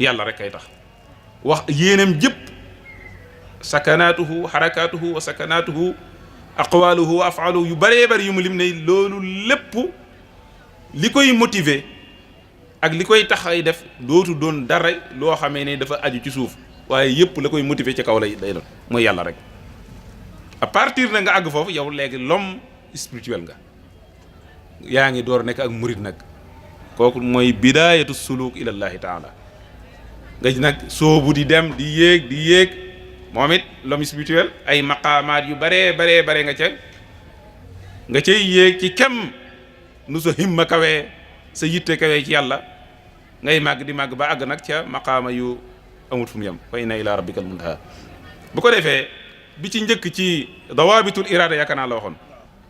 yàlla rek kay tax wax yéenam jëpp sakanaatuhu xarakaatuhu wa sakanaatuhu aqwaaluhu wa afaaluhu yu bëree bëri yu mu lim ne loolu lépp li koy motiver ak li koy tax ay def dootu doon dara loo xamee ne dafa aju ci suuf waaye yëpp la koy motiver ci kaw lay doon mooy yàlla rek à partir na nga àgg foofu yow léegi l'homme spirituel nga yaa ngi door nekk ak murid nag kooku mooy bidaayatu suluk ilallahi taala nga nag soobu di dem di yéeg moom it l'homme spirituel ay maqaamaat yu baree nga ca nga cay yéeg ci kem nu sa himma kawee sa yitte kawee ci yàlla ngay màgg di màgg ba àgg nag ca maqaama yu amut fu mu yem wa inna ila rabbikal muntaha bu ko defee bi ci njëkk ci dawaabitul iraada yaakaar naa la waxoon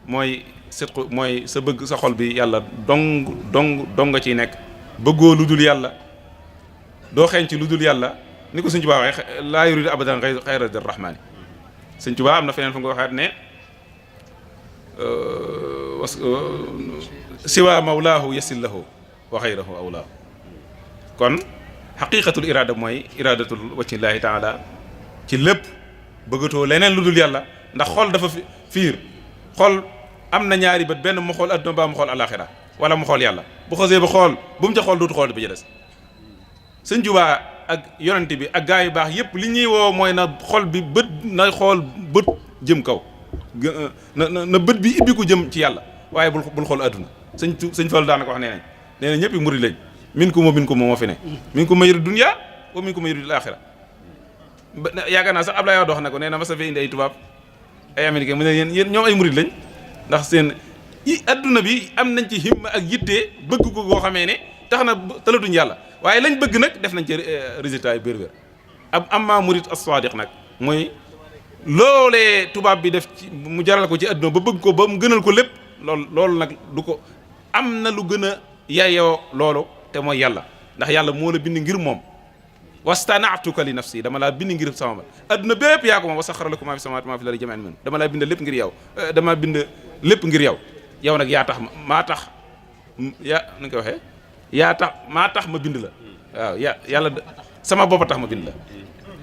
mooy sidqu mooy sa bëgg sa xol bi yàlla dong nga ciy nekk bëggoo lu dul yàlla doo xeeñ ci lu dul yàlla ni ko sëñ Tuubaa waxee laa yuridu abadan xayra dir rahmaani sëñ Tuubaa am na feneen fu nga waxaat ne siwa mawlaahu yasil lahu wa xayrahu awlaahu kon xaqiqatul iraada mooy iraadatul wajhillaahi taala ci lépp bëggatoo leneen lu dul yàlla ndax xol dafa fiir xol am na ñaari bët benn mu xool adduna ba mu xool alaxira wala mu xool yàlla bu xasee ba xool bu mu ca xool dootu xool bi ci des sëñ Tuubaa ak yonent bi ak gaa yu baax yépp li ñuy woo mooy na xol bi bët na xool bët jëm kaw na bët bi ibbi ko jëm ci yàlla waaye bul xool adduna sëñ Fallu daana ko wax nee na ñëpp i murid lañ min ko moo fi ne min ko ma yëri dunya wa min ko ma yëri laaxira yaakaar naa sax Ablaye wax dox na ko nee na ma sa fee indi ay tubaab ay américain mu ne yéen ñoom ay murid lañ ndax seen adduna bi am nañ ci himma ak yitte bëgg ko goo xamee ne tax na talatuñ yàlla waaye lañ bëgg nag def nañ ci résultat yu bér-bér am ma murid as-sadiq nag mooy loolee tubaab bi def ci mu jaral ko ci adduna ba bëgg ko ba mu gënal ko lépp loolu nag du ko am na lu gën a yayoo loolu te mooy yàlla ndax yàlla moo la bind ngir moom wastanaatuka li nafsi dama laa bind ngir sama man adduna bépp yaa ko moom wa saxara lakum maa fi samaawaati maa fi l-ardi jamii'an minhu dama laa bind lépp ngir yow dama bind lépp ngir yow yow nag yaa tax maa tax yaa nu nga koy waxee yaa tax maa tax ma bind la waaw yàlla sama bopp tax ma bind la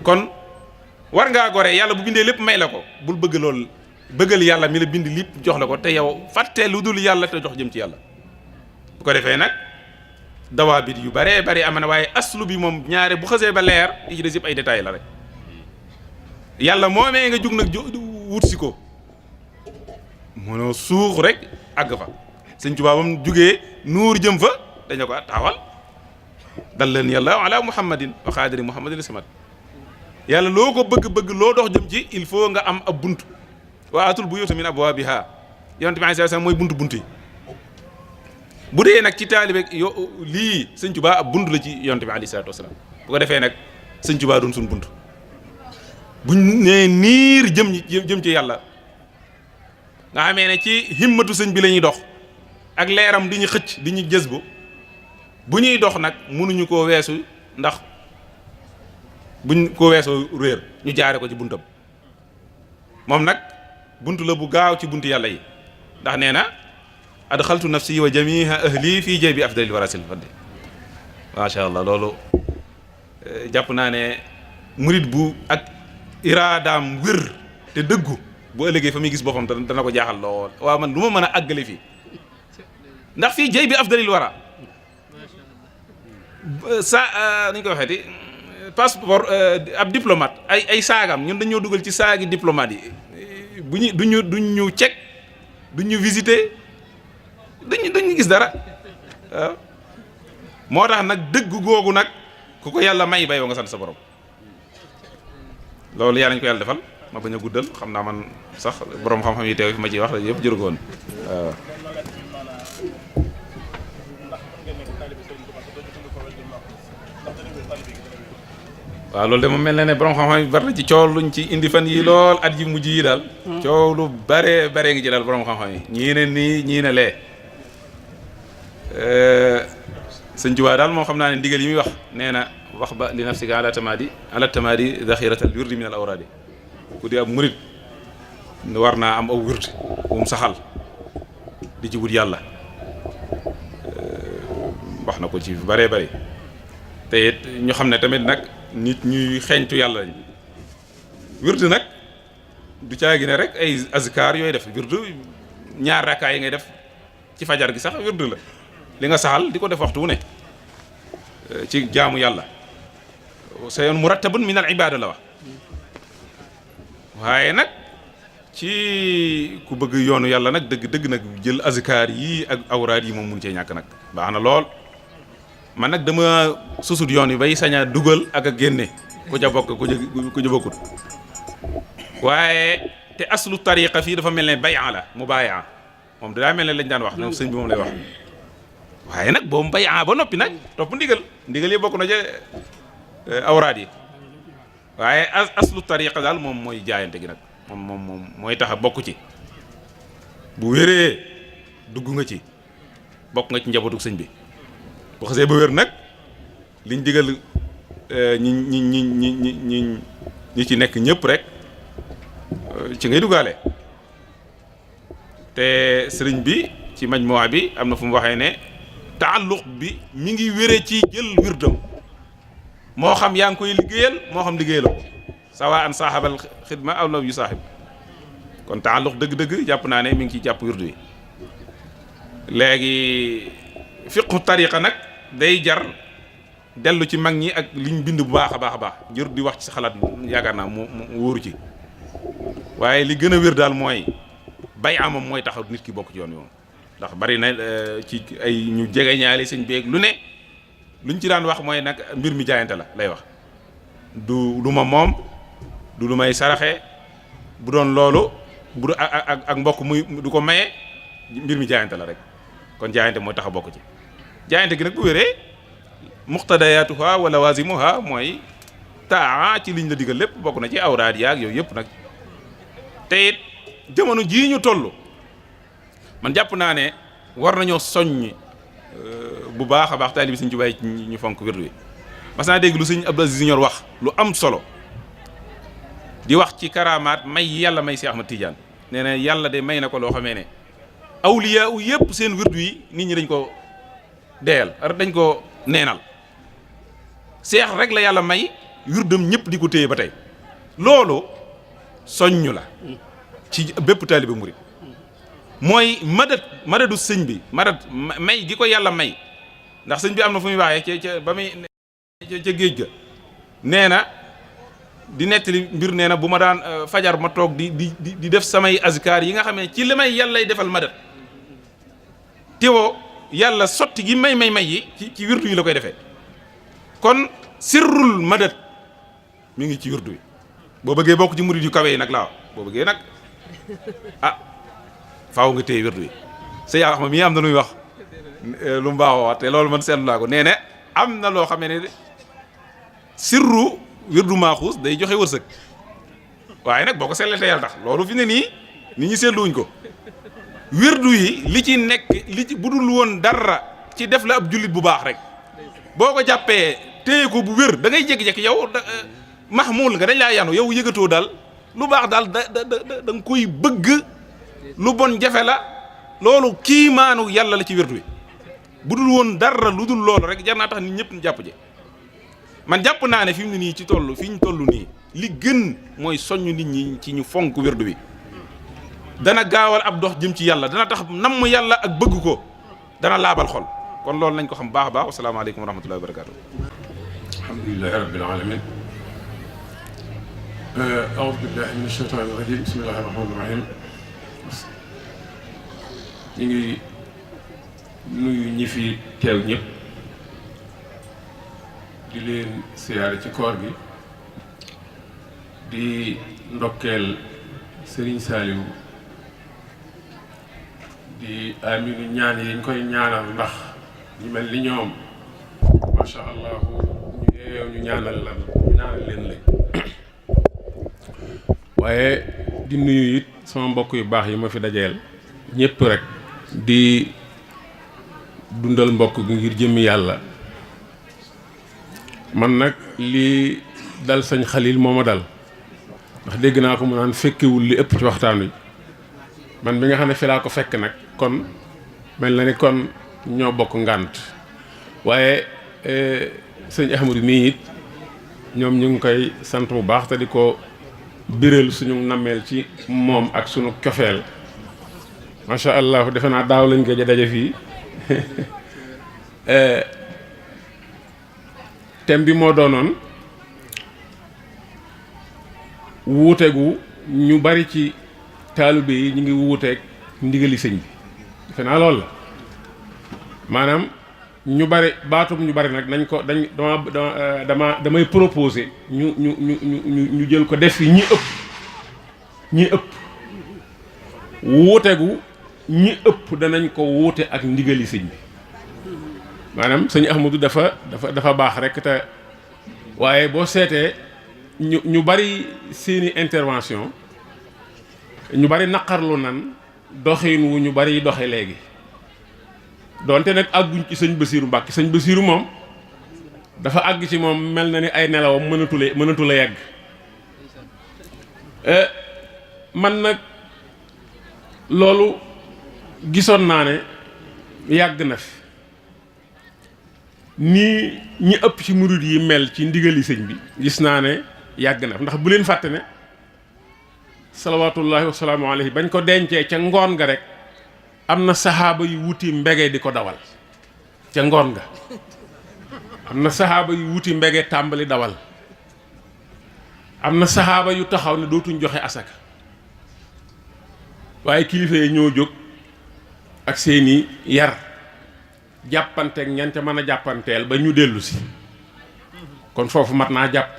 kon war ngaa gore yàlla bu bindee lépp may la ko bul bëgg loolu bëggal yàlla mi la bind lépp jox la ko te yow fàttee lu dul yàlla te jox jëm ci yàlla bu ko defee nag dawaa bit yu baree bari am na waaye aslu bi moom ñaare bu xasee ba leer yi ci des yëpp ay détails la rek yàlla moomee nga jug nag wut si ko mënoo suux rek àgg fa sëñ Tuubaa bam jugee nuur jëm fa dañu ko taawal dal leen yàlla ala muhammadin wa xaadiri muhammadin samat yàlla loo ko bëgg-bëgg loo dox jëm ci il faut nga am ab bunt wa atul buyuuta min abwaabihaa yonent bi alayhi salaam mooy bunt yi bu dee nag ci taalibe lii sëñ Tuubaa ab bunt la ci yonent bi alayhi salaatu wasalaam bu ko defee nag sëñ Tuubaa doon suñ bunt buñ nee niir jëm ci yàlla nga xamee ne ci himmatu sëñ bi la ñuy dox ak leeram di ñu xëcc di ñu jës bu ñuy dox nag mënuñu koo weesu ndax buñ ko weesoo réer ñu jaare ko ci buntam moom nag bunt la bu gaaw ci bunt yàlla yi ndax nee na adxaltu nafsi wa jamiha ahli fii jaybi afdalil warasil faddi macha allah loolu jàpp naa ne murit bu ak iraadaam wér te dëggu bu ëllëgee fa muy gis boppam dana ko jaaxal lool waaw man lu ma mën a àggale fii ndax fii jaybi afdalil wara nañ ko waxee di passeport ab diplomate ay saagam ñun dañoo dugal ci saagi diplomate yi duñ ñu check duñ ñu visiter duñ gis dara waaw moo tax nag dëgg googu nag ku ko yàlla may bay wa nga sant sa borom loolu yàlla nañ ko yàlla defal ma bañ a guddal xam naa man sax borom xam-xam yi teew fi ma ciy wax yëpp jëru ko woon waaw. waaw loolu de moom mel na ne borom xam-xam yi bari na ci coow luñ ci indi fan yi lool at yi mujj yi daal. coow lu bare ngi ci daal borom xam-xam yi ñii ne nii ñii ne lee. sëñ Tuubaa daal moo xam naa ne ndigal yi muy wax nee na wax ba li nafsika ala tamadi daxiratal wirdi min al awradi ku di ab murit war naa am aw wird bu mu saxal di ci wut yàlla wax na ko ci bare te it ñu xam ne tamit nag nit ñuy xeeñtu yàlla lañ wird nag du caagi ne rek ay azkar yooyu def wird ñaar rakkaa yi ngay def ci fajar gi sax wird la li nga saxal di ko def waxtu wu ne ci jaamu yàlla sa yoon murattabun min al ibada la wax waaye nag ci ku bëgg yoonu yàlla nag dëgg nag jël azkar yi ak awraad yi moom mun cee ñàkk nag baax na lool man nag dama susut yoon yi bay saña dugal ak a génne ku ca bokk ku ca bokkut waaye te aslu tariqa fii dafa mel ne bay'a la mubaaya moom daa mel ne lañ daan wax ñoom sëñ bi moom lay wax waaye nag boobu bay'a ba noppi nag topp ndigal yi bokk na ca awraad yi waaye aslu tariqa daal moom mooy jaayante gi nag moom mooy tax a bokk ci bu wéree dugg nga ci bokk nga ci njabootu sëñ bi bu xasee ba wér nag liñ digal ñi ci nekk ñëpp rek ci ngay duggaale te sëriñ bi ci majmuwa bi am na fu mu waxee ne taalluq bi mi ngi wére ci jël wirdam moo xam yaa ngi koy liggéeyal moo xam liggéeyaloo ko sawa an saaxabal xidma aw law yu saaxib kon taalluq dëgg-dëgg jàpp naa ne mi ngi ciy jàpp wirdu yi. léegi fiqhu tariqa nag day jar dellu ci mag ñi ak liñ bind bu baax a baax a baax jër di wax ci sa xalaat yaakaar naa mu wóoru ci waaye li gën a wér daal mooy bay amam mooy taxaw nit ki bokk ci yoon yoon ndax bari na ci ay ñu jege ñaale sëñ beeg lu ne luñ ci daan wax mooy nag mbir mi jaayante la lay wax du ma moom du lu may saraxe bu doon loolu bu ak mbokk muy du ko maye mbir mi jaayante la rek kon jaayante mooy tax a bokk ci jaayante gi nag bu wéree muqtadayaatuha wa lawazimuha mooy taa ci liñ la digal lépp bokk na ci awraad yaag yooyu yëpp nag te it jamono jii ñu toll man jàpp naa ne war nañoo soññ bu baax a baax taalibi Sëñ Tuubaa ñu fonk wirdu wi mas naa dégg lu Sëñ Abdou Aziz Junior wax lu am solo di wax ci karamaat may yàlla may Seex Ahmad Tijaan nee na yàlla de may na ko loo xamee ne awliya u yëpp seen wirdu yi nit ñi dañ ko deyal dañ ko neenal seex rek la yàlla may wirdam ñëpp di ko téye ba tey loolu soññu la ci bépp taalibe murid mooy madadu sëñ bi may gi ko yàlla may ndax sëñ bi am na fu muy waxee ca ba muy ca géej ga nee na di nettali mbir nee na bu ma daan fajar ma toog di def samay azkar yi nga xam ne ci li may yàllay defal madad teewoo yàlla sotti gi may yi ci wirdu yi la koy defee kon sirrul madad mi ngi ci wirdu yi boo bëggee bokk ci murid yu kawe yi nag laa boo bëggee nag faaw nga téye wirdu yi sëñ Axma mii am na lu muy wax lu mu baaxoo wax te loolu man seetlu naa ko nee na am na loo xam ne sirru wirdu maaxuus day joxe wërsëg waaye nag boo ko seetlee te yàlla tax loolu fi ne nii nit ñi seetluwuñ ko wirdu yi li ci nekk li ci budul woon dara ci def la ab jullit bu baax rek boo ko jàppee téye ko bu wér da ngay jékki-jékki yow mahmul nga dañ laa yanu yow yëgatoo daal lu baax daal da nga koy bëgg lu bon jafe la loolu kiimaanu yàlla la ci wirdu yi budul woon dara lu dul loolu rek jar naa tax nit ñëpp ñu jàpp je man jàpp naa ne fi mu ne nii ci toll fi ñu toll nii li gën mooy soññ nit ñi ci ñu fonk wirdu bi dana gaawal ab dox jëm ci yàlla dana tax namm yàlla ak bëgg ko dana laabal xol kon loolu nañ ko xam baax a baax wasalaamaaleykum wa rahmatullahi wa barakatuh alhamdulilahi rabbil alamin aoudu billahi min ashaytani rajim bismillahi rahmani rahim ñu ngi nuyu ñi fi teew ñëpp di leen siyaare ci koor gi di ndokkeel Serigne Saliou di aminu ñaan yi ñu koy ñaanal ndax ñu mel ni ñoom macha allah ñu yeew ñu ñaanal leen lañ waaye di nuyu it sama mbokk yu baax yi ma fi dajeel ñëpp rek di dundal mbokk gi ngir jëmmi yàlla man nag li dal sëñ Xalil moo ma dal ndax dégg naa ko mu naan fekkewul li ëpp ci waxtaan wi man bi nga xam ne fi laa ko fekk nag kon mel na ni kon ñoo bokk ngànt waaye sëñ Ahmadu mii it ñoom ñu ngi koy sant bu baax te di ko biral suñu nammeel ci moom ak suñu cofeel macha allah defe naa daaw lañ gëj a daje fii thème bi moo doonoon wuutegu ñu bari ci taalibe yi ñu ngi wuuteeg ndigali sëñ bi defe naa loolu la maanaam ñu bari baatum ñu bari nag nañ ko damay proposer ñu jël ko def fi ñi ëpp wuutegu ñi ëpp danañ ko wuute ak ndigali sëñ bi maanaam sëñ Ahmadou dafa baax rek te waaye boo seetee ñu bari seeni intervention ñu bari naqarlu nan doxin wu ñu bari doxe léegi donte nag àgguñ ci sëñ Basiiru Mbàkke sëñ Basiiru moom dafa àgg ci moom mel na ni ay nelawam mënatu la yegg man nag loolu gisoon naa ne yàgg na fi nii ñi ëpp ci murid yi mel ci ndigali sëñ bi gis naa ne yàgg na ndax bu leen fàtte ne salawaatullahi wa salaamu alayhi bañ ko dencee ca ngoon ga rek am na saxaaba yu wuti mbege di ko dawal ca ngoon ga am na saxaaba yu wuti mbege tàmbali dawal am na saxaaba yu taxaw ne dootuñ joxe asaka waaye kilifa yi ñoo jóg ak seeni yar jàppanteeg ñan ca mën a jàppanteel ba ñu dellu si kon foofu mat naa jàpp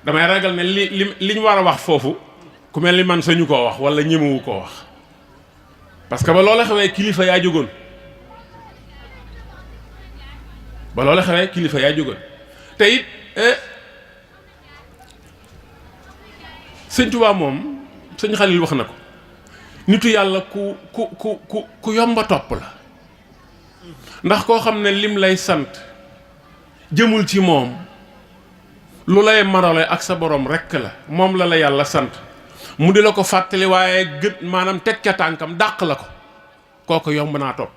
damay ragal ne liñ war a wax foofu ku mel ni man sañu koo wax wala ñemewu koo wax parce que ba loola xewee kilifa yaa jógoon te it sëñ Tuubaa moom sëñ Xalil wax na ko nitu yàlla ku yomba topp la ndax koo xam ne lim lay sant jëmul ci moom lu lay marale ak sa borom rekk la moom la yàlla sant mu di la ko fàttali waaye gët maanaam teg ca tànkam dàq la ko kooku yomb naa topp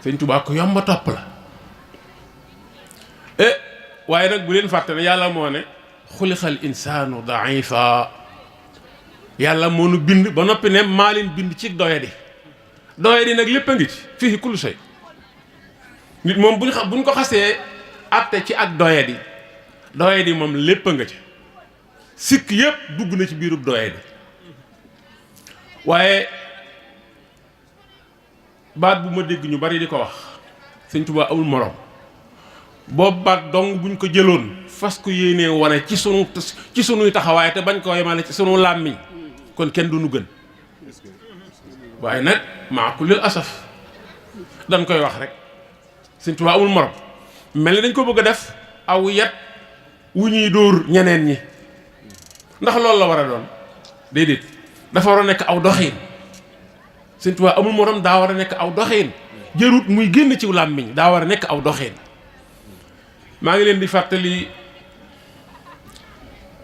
sëñ Tuubaa ku yomba topp la waaye nag bu leen fàtte ne yàlla moo ne xulixal insaanu daifa yàlla moo nu bind ba noppi ne maa leen bind ci doyadi nag lépp a ngi ci fii kullu shay nit moom buñ ko xasee àtte ci ak doyadi moom lépp a nga ci sikk yëpp dugg na ci biirub doyadi waaye baat bu ma dégg ñu bari di ko wax sëñ Tuubaa amul morom boobu baat dong buñ ko jëloon fas ko yéenee wane ci sunuy taxawaay te bañ ko yemale ci sunu làmmiñ kon kenn du nu gën waaye nag maa kulil asaf dañ koy wax rek sëñ Tuubaa amul morom mel ni dañ ko bëgg a def aw yat wu ñuy dóor ñeneen ñi ndax loolu la war a doon déedéet dafa war a nekk aw doxiin sëñ Tuubaa amul morom daa war a nekk aw doxiin jërut muy génn ci làmmiñ daa war a nekk aw doxiin maa ngi leen di fàttali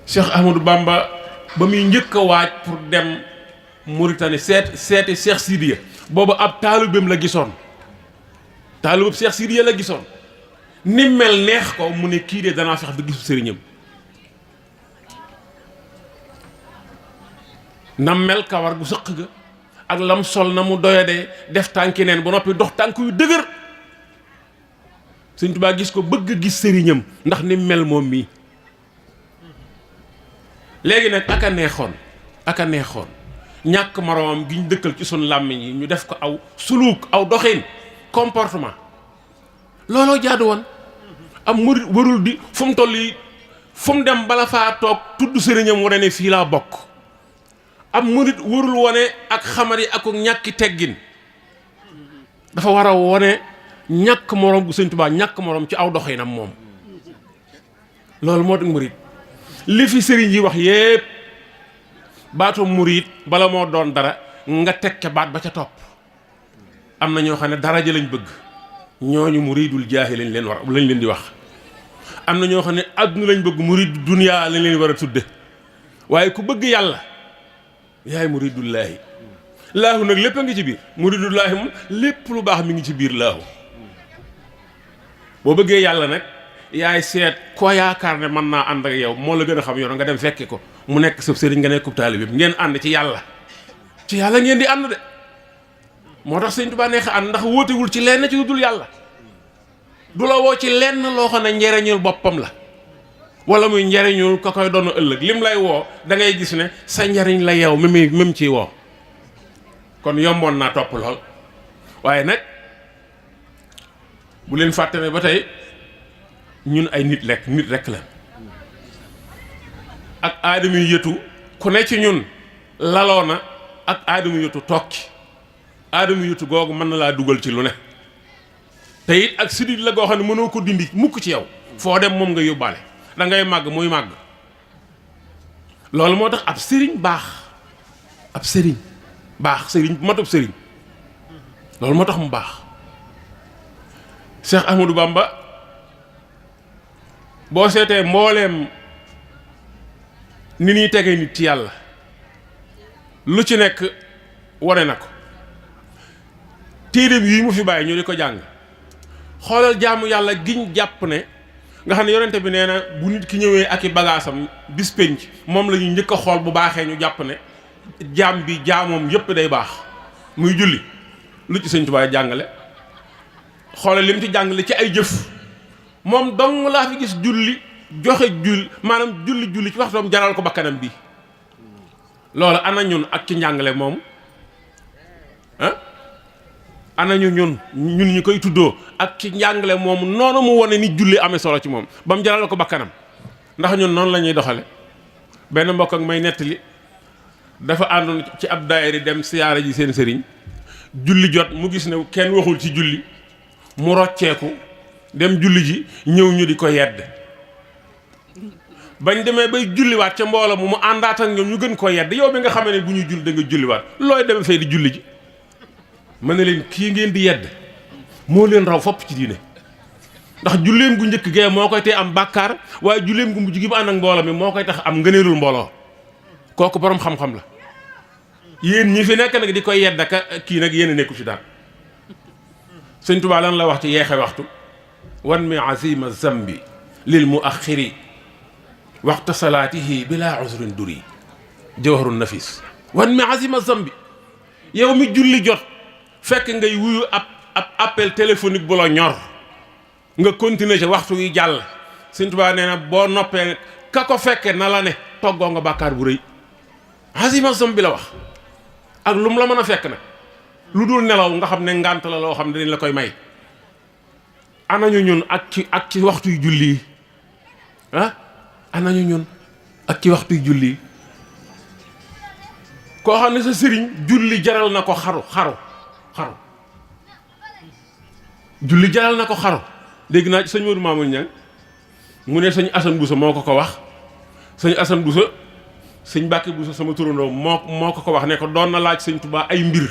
Cheikh Ahmadou Bamba ba muy njëkk a waaj pour dem Mauritanie seeti Cheikh Sidiya boobu ab taalibeem la gisoon taalibeem Cheikh Sidiya la gisoon ni mel neex ko mu ne kii de danaa fex ba gisu sëriñam na mel kawar gu sëq ga ak lam sol na mu doyadee def tànki neen ba noppi dox tànk yu dëgër Sëñ Tuubaa gis ko bëgg gis sëriñam ndax ni mel moom mii léegi nag aka neexoon ñàkk moroomam gi ñu dëkkal ci sunu làmmiñ yi ñu def ko aw suluuk aw doxin comportement looloo jaadu woon am murit warul di fu mu toll yi fu mu dem bala faa toog tudd sëriñam wane ne fii laa bokk am murit warul wane ak xamar yi ak ñàkki teggin dafa war a wane ñàkk moroom gu Sëñ Tuubaa ñàkk moroom ci aw doxinam moom loolu moo tax murit li fi sëriñ yi wax yépp baatu murit bala moo doon dara nga teg ca baat ba ca topp am na ñoo xam ne daraja lañ bëgg ñooñu muridul jaahi lañ leen di wax am na ñoo xam ne àdduna lañ bëgg muridu duniyaa lañ leen war a tudde waaye ku bëgg yàlla yaay muridullaahi laahu nag lépp a ngi ci biir muridullaahi moom lépp lu baax mi ngi ci biir laahu boo bëggee yàlla nag yaay seet koo yaakaar ne mën naa ànd ak yow moo la gën a xam yoon nga dem fekke ko mu nekk sëb sëriñ nga nekk taalibe bi ngeen ànd ci yàlla ngeen di ànd de moo tax Sëñ Tuubaa neex ànd ndax wóotewul ci lenn ci lu dul yàlla du la woo ci lenn loo xam ne njariñul boppam la wala muy njariñul ka koy doon ëllëg lim lay woo da ngay gis ne sa njariñ la yow même ciy woo kon yomboon naa topp lool waaye nag bu leen fàtte ne ba tey ñun ay nit rek la ak aadama yu yëtu ku ne ci ñun laloo na ak aadama yu yëtu toog ci aadama yu yëtu googu mën na laa dugal ci lu ne te it ak sidit la goo xam ne mënoo ko dindi mukk ci yow foo dem moom nga yóbbaale da ngay màgg muy màgg loolu moo tax ab sëriñ matub sëriñ loolu moo tax mu baax Cheikh Ahmadou Bamba boo seetee mbooleem ni ñuy tegee nit ci yàlla lu ci nekk wane na ko téereem yi mu fi bàyyi ñu di ko jàng xoolal jaamu yàlla giñ jàpp ne nga xam ne yonente bi nee na bu nit ki ñëwee ak i bagaasam bis penc moom la ñu njëkk a xool bu baaxee ñu jàpp ne jaam bi jaamoom yépp day baax muy julli. lu ci sëñ Tuubaa jàngale xoole lim ci jàngale ci ay jëf moom dong laa fi gis julli joxe maanaam julli ci waxtoom jaral ko bakkanam bi loolu ana ñun ak ci njàngale moomu ah ana ñun ñu koy tuddoo ak ci njàngale moomu noonu mu wone ni julli amee solo ci moom ba mu jaral ko bakkanam ndax ñun noonu la ñuy doxale benn mbokk ak may nettali dafa àndoon ci ab daayira dem siyaara ji seen sëriñ julli jot mu gis ne kenn waxul ci julli mu rocceeku dem julli ji ñëw ñu di ko yedd bañ demee bay julliwaat ca mbooloo mu àndaat ak ñoom ñu gën ko yedd yow bi nga xamee ne bu ñuy julli da nga julliwaat looy demee fay di julli ji mën na leen kii ngeen di yedd moo leen raw fopp ci diine ndax julleem gu njëkk gee moo koy tee am bàkkaar waaye julleem gu mujj gi mu ànd ak mbooloo mi moo koy tax am ngëneelul mbooloo kooku borom xam-xam la yéen ñi fi nekk nag di koy yedd ak kii nag yéen a nekku ci daal sëñ Tuubaa lan la wax ci yeexe waxtu wan mi azima zambi lil muaxiri waxta salaatihi bila usrin duri jawharun nafis wan mi azima zambi yow mi julli jot fekk ngay wuyu ab appel téléphonique bu la ñor nga continuer ci waxtu wi jàll sëñ Tuubaa nee na boo noppee ka ko fekke na la ne toggoo nga bàkkaar bu rëy azima zambi la wax ak lu mu la mën a fekk nag lu dul nelaw nga xam ne ngànt la loo xam ne dañ la koy may anañu ñun ak ci waxtuy julli yi ah anañu ñun ak ci waxtuy julli yi koo xam ne sa sëriñ julli jaral na ko xaru julli jaral na ko xaru dégg naa ci sëñ Modou Mamoun Niang mu ne sëñ Assane Bousso moo ko wax sëñ Assane Bousso sëñ Mbàkke Bousso sama turandoo moo ko wax ne ko doon na laaj sëñ Tuubaa ay mbir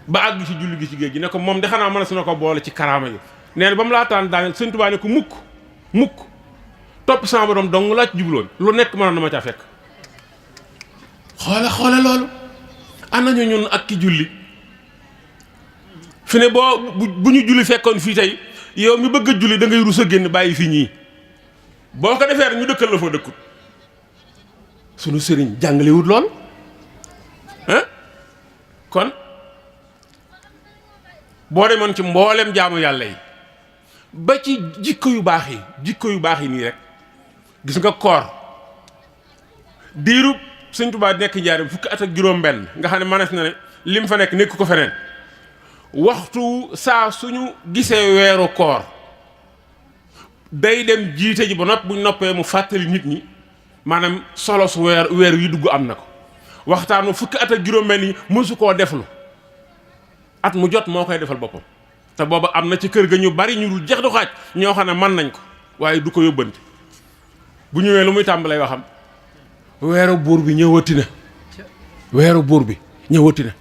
ba àgg ci julli gi ci géej gi ne ko moom de xanaa mën na ko boole ci karaama yi nee na ba mu laataan daaneel sëñ Tuubaa ne ko mukk topp sama borom dong laa ci jubloon lu nekk mënoon na ma caa fekk xoole loolu anañu ñun ak ki julli fi ne bu ñu julli fekkoon fii tey yow mi bëgg a julli da ngay rus a génn bàyyi fi ñii boo ko defee rek ñu dëkkal la foo dëkkut sunu sëriñ jàngalewut lool ah kon boo demoon ci mboolem jaamu yàlla yi ba ci jikko yu baax yi nii rek gis nga koor diirub sëñ Tuubaa nekk njaaram fukki at ak juróom-benn nga xam ne manees na ne lim fa nekk ko feneen waxtu saa suñu gisee weeru koor day dem jiite ji ba nopp buñ noppee mu fàttali nit ñi maanaam solo su weer yi dugg am na ko waxtaanu fukki at ak juróom-benn yi mësu koo deflu at mu jot moo koy defal boppam te booba am na ci kër ga ñu bari ñu dul jeex du xaaj ñoo xam ne mën nañ ko waaye du ko yóbbante bu ñëwee lu muy tàmbalee waxam weeru buur bi ñëwati na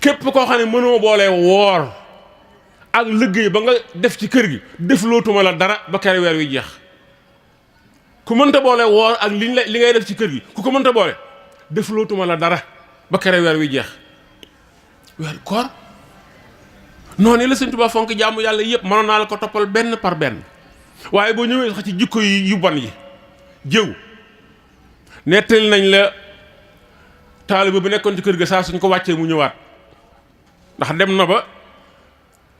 képp koo xam ne mënoo boolee woor ak liggéey ba nga def ci kër gi def lootuma la dara ba kere weer wi jeex ku mënta boole woor ak li ngay def ci kër gi ku ko mënta boole def lootuma la dara ba kere weer wi jeex weer koor noonu la sëñ Tuubaa fonk jaamu yàlla yëpp mënoon naa la ko toppal benn par benn waaye boo ñëwee sax ci jikko yi yu bon yi jëw nettali nañ la taaliba bi nekkoon ci kër ga saa suñ ko wàccee mu ñëwaat ndax dem na ba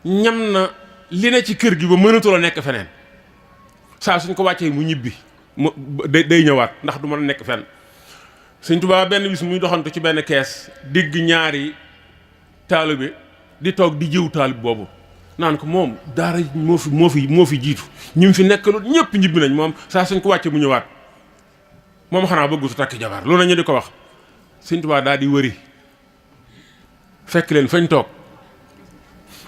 ñam na li ne ci kër gi ba mënatu la nekk feneen saa suñ ko wàccee mu ñibbi mu day ñëwaat ndax du mën a nekk fenn sëñ Tuubaa benn bis muy doxantu ci benn kees digg ñaari taalibe di toog di jëw taalib boobu naan ko moom daara moo fi jiitu ñu fi nekkalut ñëpp ñibbi nañ moom saa suñ ko wàccee mu ñëwaat moom xanaa bëggu su takk jabar loolu nañu di ko wax sëñ Tuubaa daal di wëri fekk leen fañ toog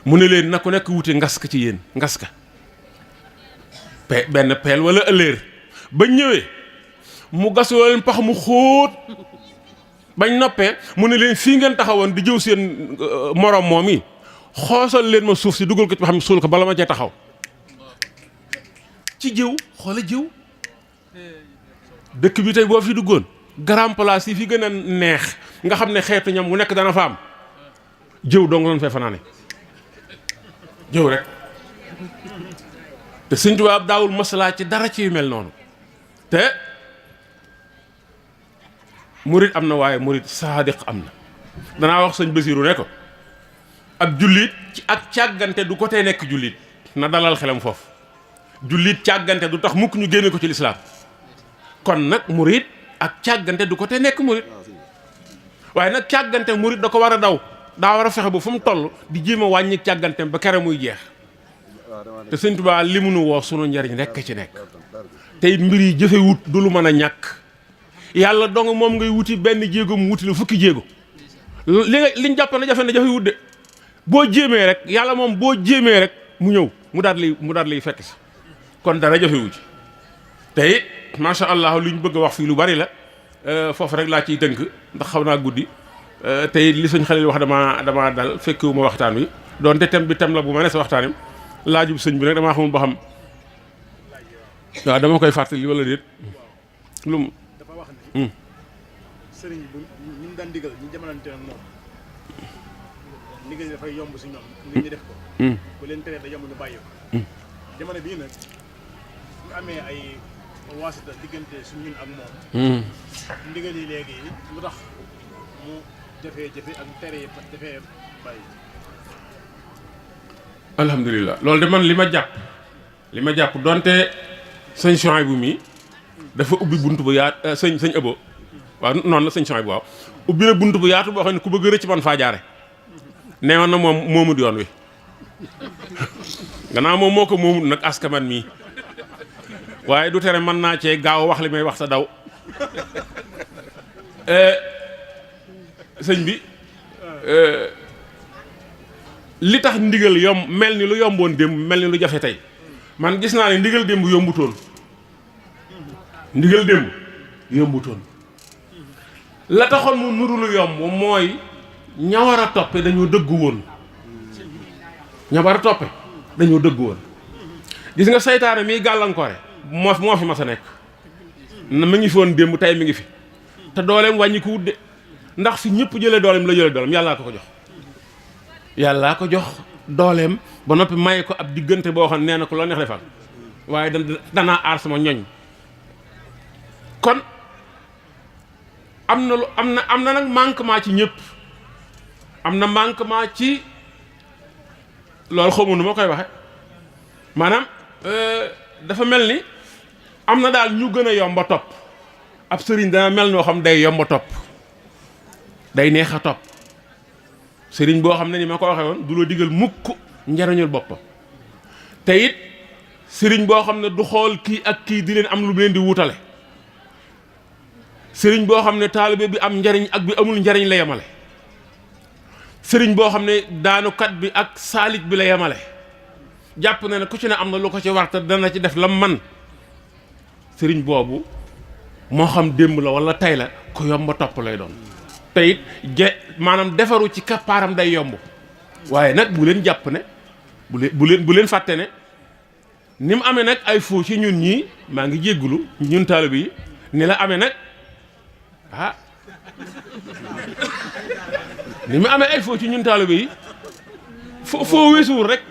mu ne leen na ko nekk wuti ngaska ci yéen ngaska benn peel wala ëllëer bañ ñëwee mu gasoo leen pax mu xóot bañ noppee mu ne leen fii ngeen taxawoon di jëw seen morom moom yi xoosal leen ma suuf si dugal ko ci xam suul ko bala ma cee taxaw ci jëw xoola jëw dëkk bi tey boo fi duggoon grand place yi fi gën a neex nga xam ne xeetu ñam wu nekk dana fa am jëw dong doon fee fanaane jëw rek te Sëñ Tuubaa daawul maslaa ci dara ci yu mel noonu te murit am na waaye murit saadiq am na. danaa wax sëñ Basiiru ne ko ab jullit ci ak càggante du ko tee nekk jullit na dalal xelam foofu jullit càggante du tax mukk ñu génne ko ci lislaam kon nag murit ak càggante du ko tee nekk murit waaye nag càggante murit da ko war a daw daa war a fexe ba fu mu toll di jéem a wàññi càgganteem ba kere muy jeex te Sëñ Tuubaa li mu nu woo sunu njariñ rekk ci nekk te it mbir yi jëfe wut du lu mën a ñàkk yàlla dong moom ngay wuti benn jéego mu wuti la fukki jéego liñ jàpp na jafe wut de boo jéemee rek yàlla moom boo jéemee rek mu ñëw mu daal lay fekk si kon dara jafewu ci te it macha allah li ñu bëgg a wax fii lu bari la foofu rek laa ciy tënk ndax xaw naa guddi te it li sëñ Xalil wax damaa dal fekkewu ma waxtaan wi doonte thème bi thème la bu ma ne sa waxtaanim laajub sëñ bi nag damaa xamul ba xam waaw dama koy fàttali wala déet lu mu dafa wax ne sëriñ bu ñu daan digal ñu jamonante ak moom ndigal yi dafay yomb si ñoom ngir ñu def ko bu leen teree da yomb ñu bàyyi ko jamono bii nag ñu amee ay waasita diggante su ñun ak moom ndigal yi léegi lu tax mu jafe-jafe ak tere yi dafee bàyyi. alhamdulilah loolu de man li ma jàpp donte sëñ Chouaïbou mi dafa ubbi buntu bu yaatu sëñ Abo waaw noonu la sëñ Chouaïbou waaw ubbi na buntu bu yaatu boo xam ne ku bëgg rëcc man faa jaare neewoon na moom moomut yoon wi gannaaw moom moo ko moomut nag askaman mii waaye du tere mën naa cee gaaw wax li may wax sa daw sëñ bi li tax ndigal yomb mel ni lu yomboon démb mel ni lu jafe tey man gis naa ne ndigal démb yombutoon la taxoon mu nuru lu yomb mooy ña war a toppe dañoo dëggu woon gis nga saytaane miy gàllankoore moo fi mas a nekk na mi ngi fi woon démb tey mi ngi fi te dooleem wàññi ko wudde ndax fi ñëpp jëlee dooleem la jëlee dooleem yàllaa ko jox dooleem ba noppi maye ko ab diggante boo xam ne nee na ko loo neex defal waaye danaa aar sama ñoñ kon am na nag manquement ci ñëpp am na manquement ci loolu xaw ma nu ma koy waxe maanaam dafa mel ni am na daal ñu gën a yomba topp ab sëriñ dana mel noo xam day yomba topp day neex a topp sëriñ boo xam ne ni ma ko waxee woon du la digal mukk njariñul boppam te it sëriñ boo xam ne du xool kii ak kii di leen am lu leen di wutale sëriñ boo xam ne taalibe bi am njariñ ak bi amul njariñ la yemale sëriñ boo xam ne daanukat bi ak saalit bi la yemale jàpp na ne ku ci ne am na lu ko ci war te dana ci def la man sëriñ boobu moo xam démb la wala tey la ku yomba topp lay doon te it maanaam defaru ci kappaaram day yomb waaye nag bu leen jàpp ne bu leen fàtte ne ni mu amee nag ay foo ci ñun ñii maa ngi jéggulu ñun taalibe yi ni la amee nag ni mu amee ay foo ci ñun taalibe yi foo weesuwul rek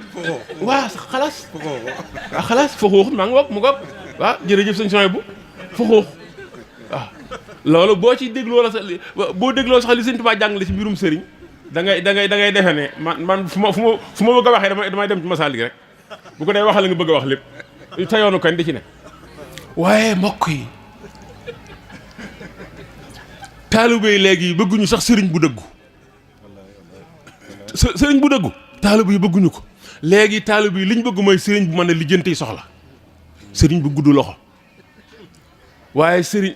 waa xalaas waaw xalaas fo xuux maa ngi wok mu goog waaw jërëjëf sëñ Chouaïbou fo xuux waaw loolu boo ci dégloo la sax boo dégloo sax li sëñ Tuubaa jàngale ci mbirum sëriñ da ngay defe ne man fu ma bëgg a waxee damay dem ci Masaalik rek bu ko dee waxal nga bëgg a wax lépp te yoonu kan di ci ne waaye mbokk yi taalibe yi léegi bëgguñu sax sëriñ bu dëggu sëriñ bu dëggu taalibe yi bëgguñu ko léegi taalibe yi liñ bëgg mooy sëriñ bu mën a lijjanti soxla sëriñ bu gudd loxo waaye sëriñ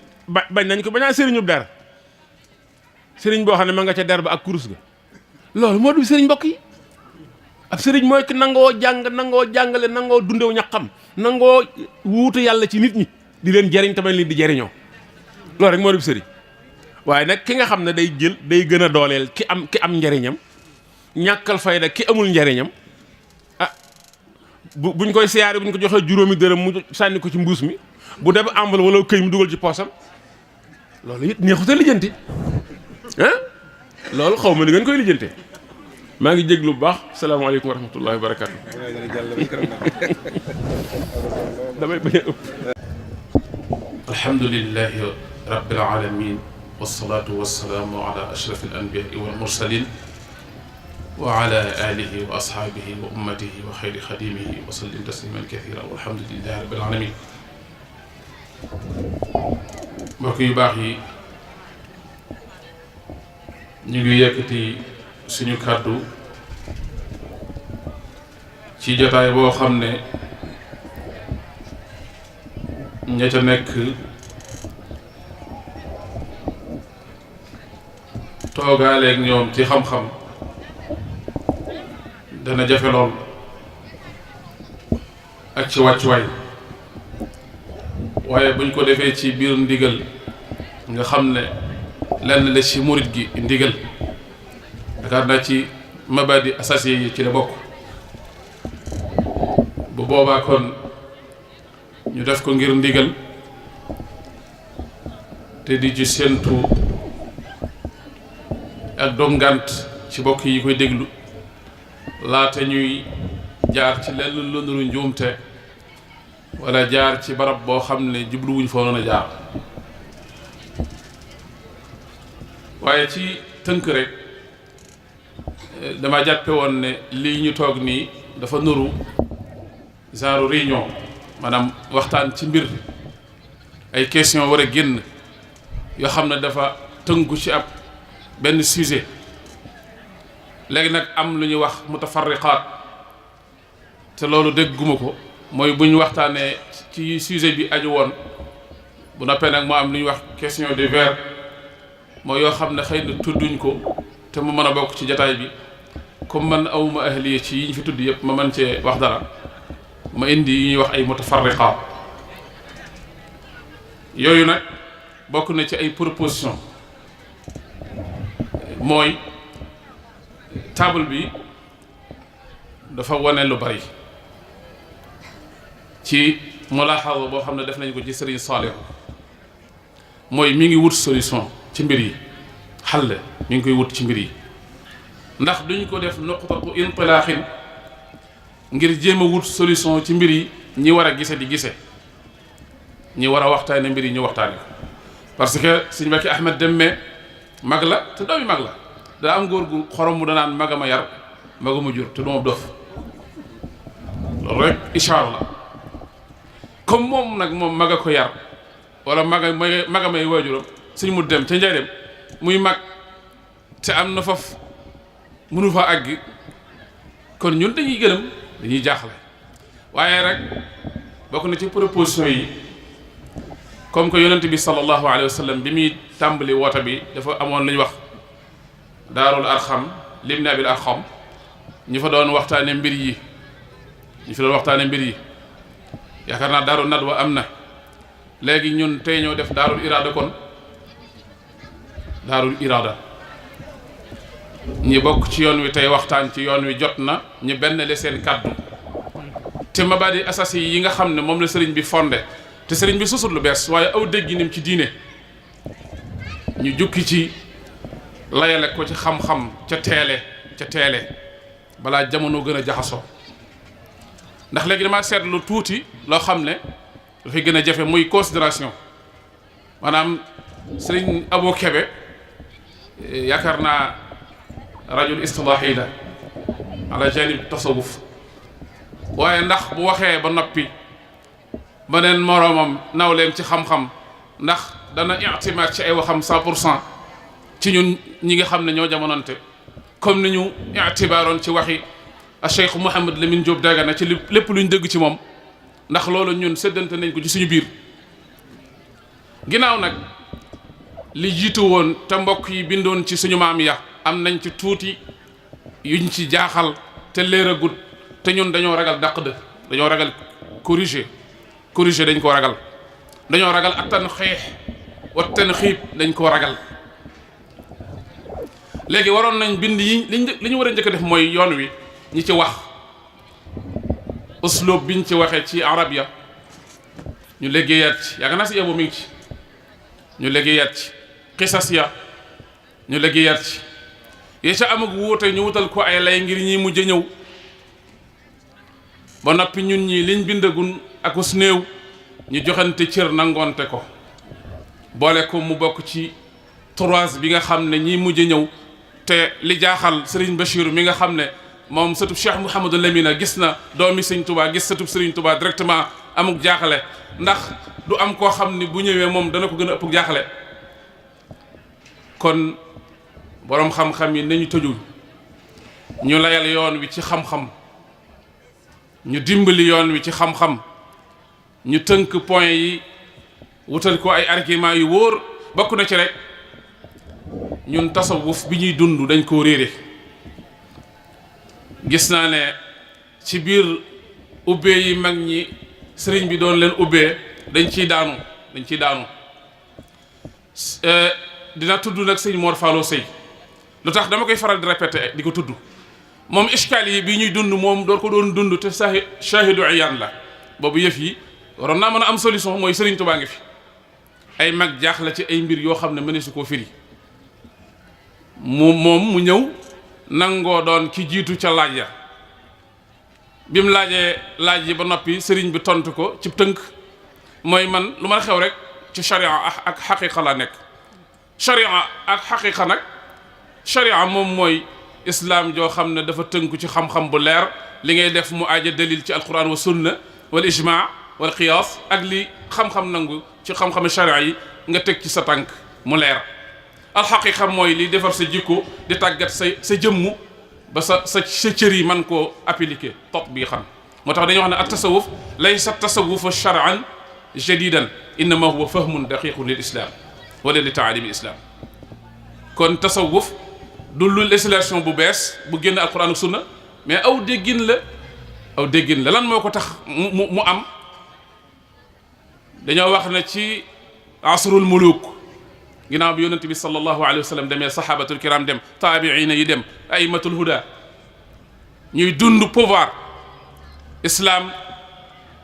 bañ nañ ko bañaa sëriñub der sëriñ boo xam ne ma nga ca der ba ak kurus ga loolu moo du sëriñ mbokk yi ab sëriñ mooy ki nangoo jàng nangoo jàngale nangoo dundew ñaqam nangoo wuutu yàlla ci nit ñi di leen jariñ tamit leen di jariñoo loolu rek moo du sëriñ waaye nag ki nga xam ne day gën a dooleel ki am njariñam ñàkkal fayda ki amul njariñam buñ koy siyaare buñ ko joxee juróomi dërëm mu sànni ko ci mbuus mi bu def enveloppe wala këy mu dugal ci poosam loolu it neexut a lijjanti loolu xaw ma ni ngeen koy lijjante maa ngi jéglu bu baax salaamaaleykum wa rahmatullahi wa barakaatu. damay bañ a ëpp. alhamdulillahi rabbil alamin wasalaatu wasalaamu ala ashraf al anbiyaai wal mursalin wa ala alihi wa ashaabihi wa ummatihi wa xayri xadimihi wa sallim tasliman kathira walhamdulillahi rabbil alamin. mbokk yu baax yi ñu ngi yëkkati suñu kàddu ci jotaay boo xam ne ña ca nekk toogaaleeg ñoom ci xam-xam dana jafe lool ak ci wàccuwaay waaye buñ ko defee ci biir ndigal nga xam ne lenn la ci murit gi ndigal yaakaar naa ci mabadi associé yi ci la bokk bu boobaa kon ñu def ko ngir ndigal te di ci séentu ak dongant ci bokk yi koy déglu laata ñuy jaar ci lenn lu nuru njuumte wala jaar ci barab boo xam ne jubluwuñ fa woon a jaar waaye ci tënk rek dama jàppe woon ne lii ñu toog nii dafa nuru genre réunion maanaam waxtaan ci mbir ay question war a génn yoo xam ne dafa tënku ci ab benn sujet léegi nag am lu ñuy wax mutafarriqaat te loolu dégguma ko mooy bu ñu waxtaanee ci sujet bi aju woon bu noppee nag moo am lu ñuy wax question divers mooy yoo xam ne xëy na tudduñ ko te mu mën a bokk ci jataay bi comme man awma ahliya ci yi ñu fi tudd yëpp ma mën cee wax dara ma indi yi ñuy wax ay mutafarriqaat yooyu nag bokk na ci ay proposition mooy table bi dafa wane lu bari ci mulaaxaza boo xam ne def nañ ko ci Sëriñ Saalih mooy mi ngi wut solution ci mbir yi xàll mi ngi koy wut ci mbir yi ndax duñ ko def nuqtatu intilaaxin ngir jéem a wut solution ci mbir yi ñi war a gise di gise ñi war a waxtaane mbir yi ñu waxtaane ko parce que Sëriñ Mbàkke Ahmed Deme mag la te doomi mag la daa am góor gu xorom mu danaan magama yar magama jur te duma dof loolu rek ishaar la comme moom nag moom maga ko yar wala maga may waajuram suñ mu dem ca njaareem muy mag te am na faf mënu fa àgg kon ñun dañuy gëlëm dañuy jaaxle waaye rek bokk na ci proposition yi comme que yonent bi sallallahu alayhi wa sallam bi muy tàmbali woote bi dafa amoon lu ñu wax daarul arxam libni abil arxam ñu fa doon waxtaane mbir yi yaakaar naa daarul nadwa am na léegi ñun tey ñoo def daarul iraada kon daarul iraada ñi bokk ci yoon wi tey waxtaan ci yoon wi jot na ñu benn le seen kàddu te mabadi asasi yi nga xam ne moom la sëriñ bi fondé te sëriñ bi susul lu bees waaye aw dégginim ci diine ñu jukki ci layale ko ci xam-xam ca teele balaa jamono gën a jaxasoo ndax léegi dama seetlu tuuti loo xam ne dafay gën a jafe muy considération maanaam sëriñ Abo Kebe yaakaar naa rajul istilaahi la ala janib tasawuf waaye ndax bu waxee ba noppi beneen moroomam nawleem ci xam-xam ndax dana ictimaad ci ay waxam 100% ci ñun ñi nga xam ne ñoo jamononte comme ni ñu ictibaaroon ci waxi a Cheikh Mouhamed Lamine Diop Dagana ci lépp luñ dégg ci moom ndax loolu ñun séddante nañ ko ci suñu biir ginnaaw nag li jiitu woon te mbokk yi bindoon ci suñu maam ya am nañ ci tuuti yuñ ci jaaxal te leeragut te ñun dañoo ragal dàq de dañoo ragal corriger dañ koo ragal dañoo ragal attan xeex wa tanxiib dañ koo ragal léegi waroon nañ bind yi li ñu war a njëkk a def mooy yoon wi ñi ci wax uslub biñ ci waxee ci arab ya ñu liggéeyaat ci yaakaar naa si yow mi ngi ci ñu liggéeyaat ci xisas ya ñu liggéeyaat ci ya ca amag wuute ñu wutal ko ay lay ngir ñi mujj ñëw ba noppi ñun ñi liñ bindagun ak us néew ñu joxante cër nangoonte ko boole ko mu bokk ci trois bi nga xam ne ñi mujj ñëw te li jaaxal Serigne Bachir mi nga xam ne moom sëtub Cheikh Mouhamadou Lamine gis na doomi Serigne Touba gis sëtub Serigne Touba directement amuk jaaxale ndax du am koo xam ni bu ñëwee moom dana ko gën a ëpp jaaxale kon boroom xam-xam yi nañu tëjul ñu layal yoon wi ci xam-xam ñu dimbali yoon wi ci xam-xam ñu tënk point yi wutal ko ay argument yu wóor bokk na ci rek ñun tasawuf bi ñuy dund dañ koo réere gis naa ne ci biir ubbee yi mag ñi sëriñ bi doon leen ubbee dañ ciy daanu dina tudd nag sëñ Mor Fallou Sey lu tax dama koy faral di répété di ko tudd moom iskal yi bi ñuy dund moom door ko doon dund te shahidu iyaan la boobu yëf yi waroon naa mën a am solution mooy Sëriñ Tuubaa ngi fi ay mag jaaxle ci ay mbir yoo xam ne mëneesu koo firi mu ñëw nangoo doon ki jiitu ca laaj ya bi mu laajee laaj yi ba noppi sëriñ bi tontu ko ci tënk mooy man lu ma xew rek ci sharia ak xaqiqa la nekk sharia ak xaqiqa nag sharia moom mooy islaam joo xam ne dafa tënku ci xam-xam bu leer li ngay def mu aaja dalil ci alquran wa sunna wal ijma wal qiyaas ak li xam-xam nangu ci xam-xami sharia yi nga teg ci sa tànk mu leer alxaqiqa mooy li defar sa jikko di tàggat sa jëmmu ba sa cër yi man koo appliquer tatbiqan moo tax dañuy wax ne at tasawuf laysa tasawufa shar'an jadidan innama huwa fahmun daqiqun lil islam wala li taalimi islam kon tasawuf du lu législation bu bees bu génn alquran ak sunna mais aw déggin la lan moo ko tax mu am dañoo wax ne ci asrul muluk ginnaaw bi yonent bi sallallahu alayhi wa sallam demee sahabatul kiram dem taabiina yi dem aimatul huda ñuy dund pouvoir islam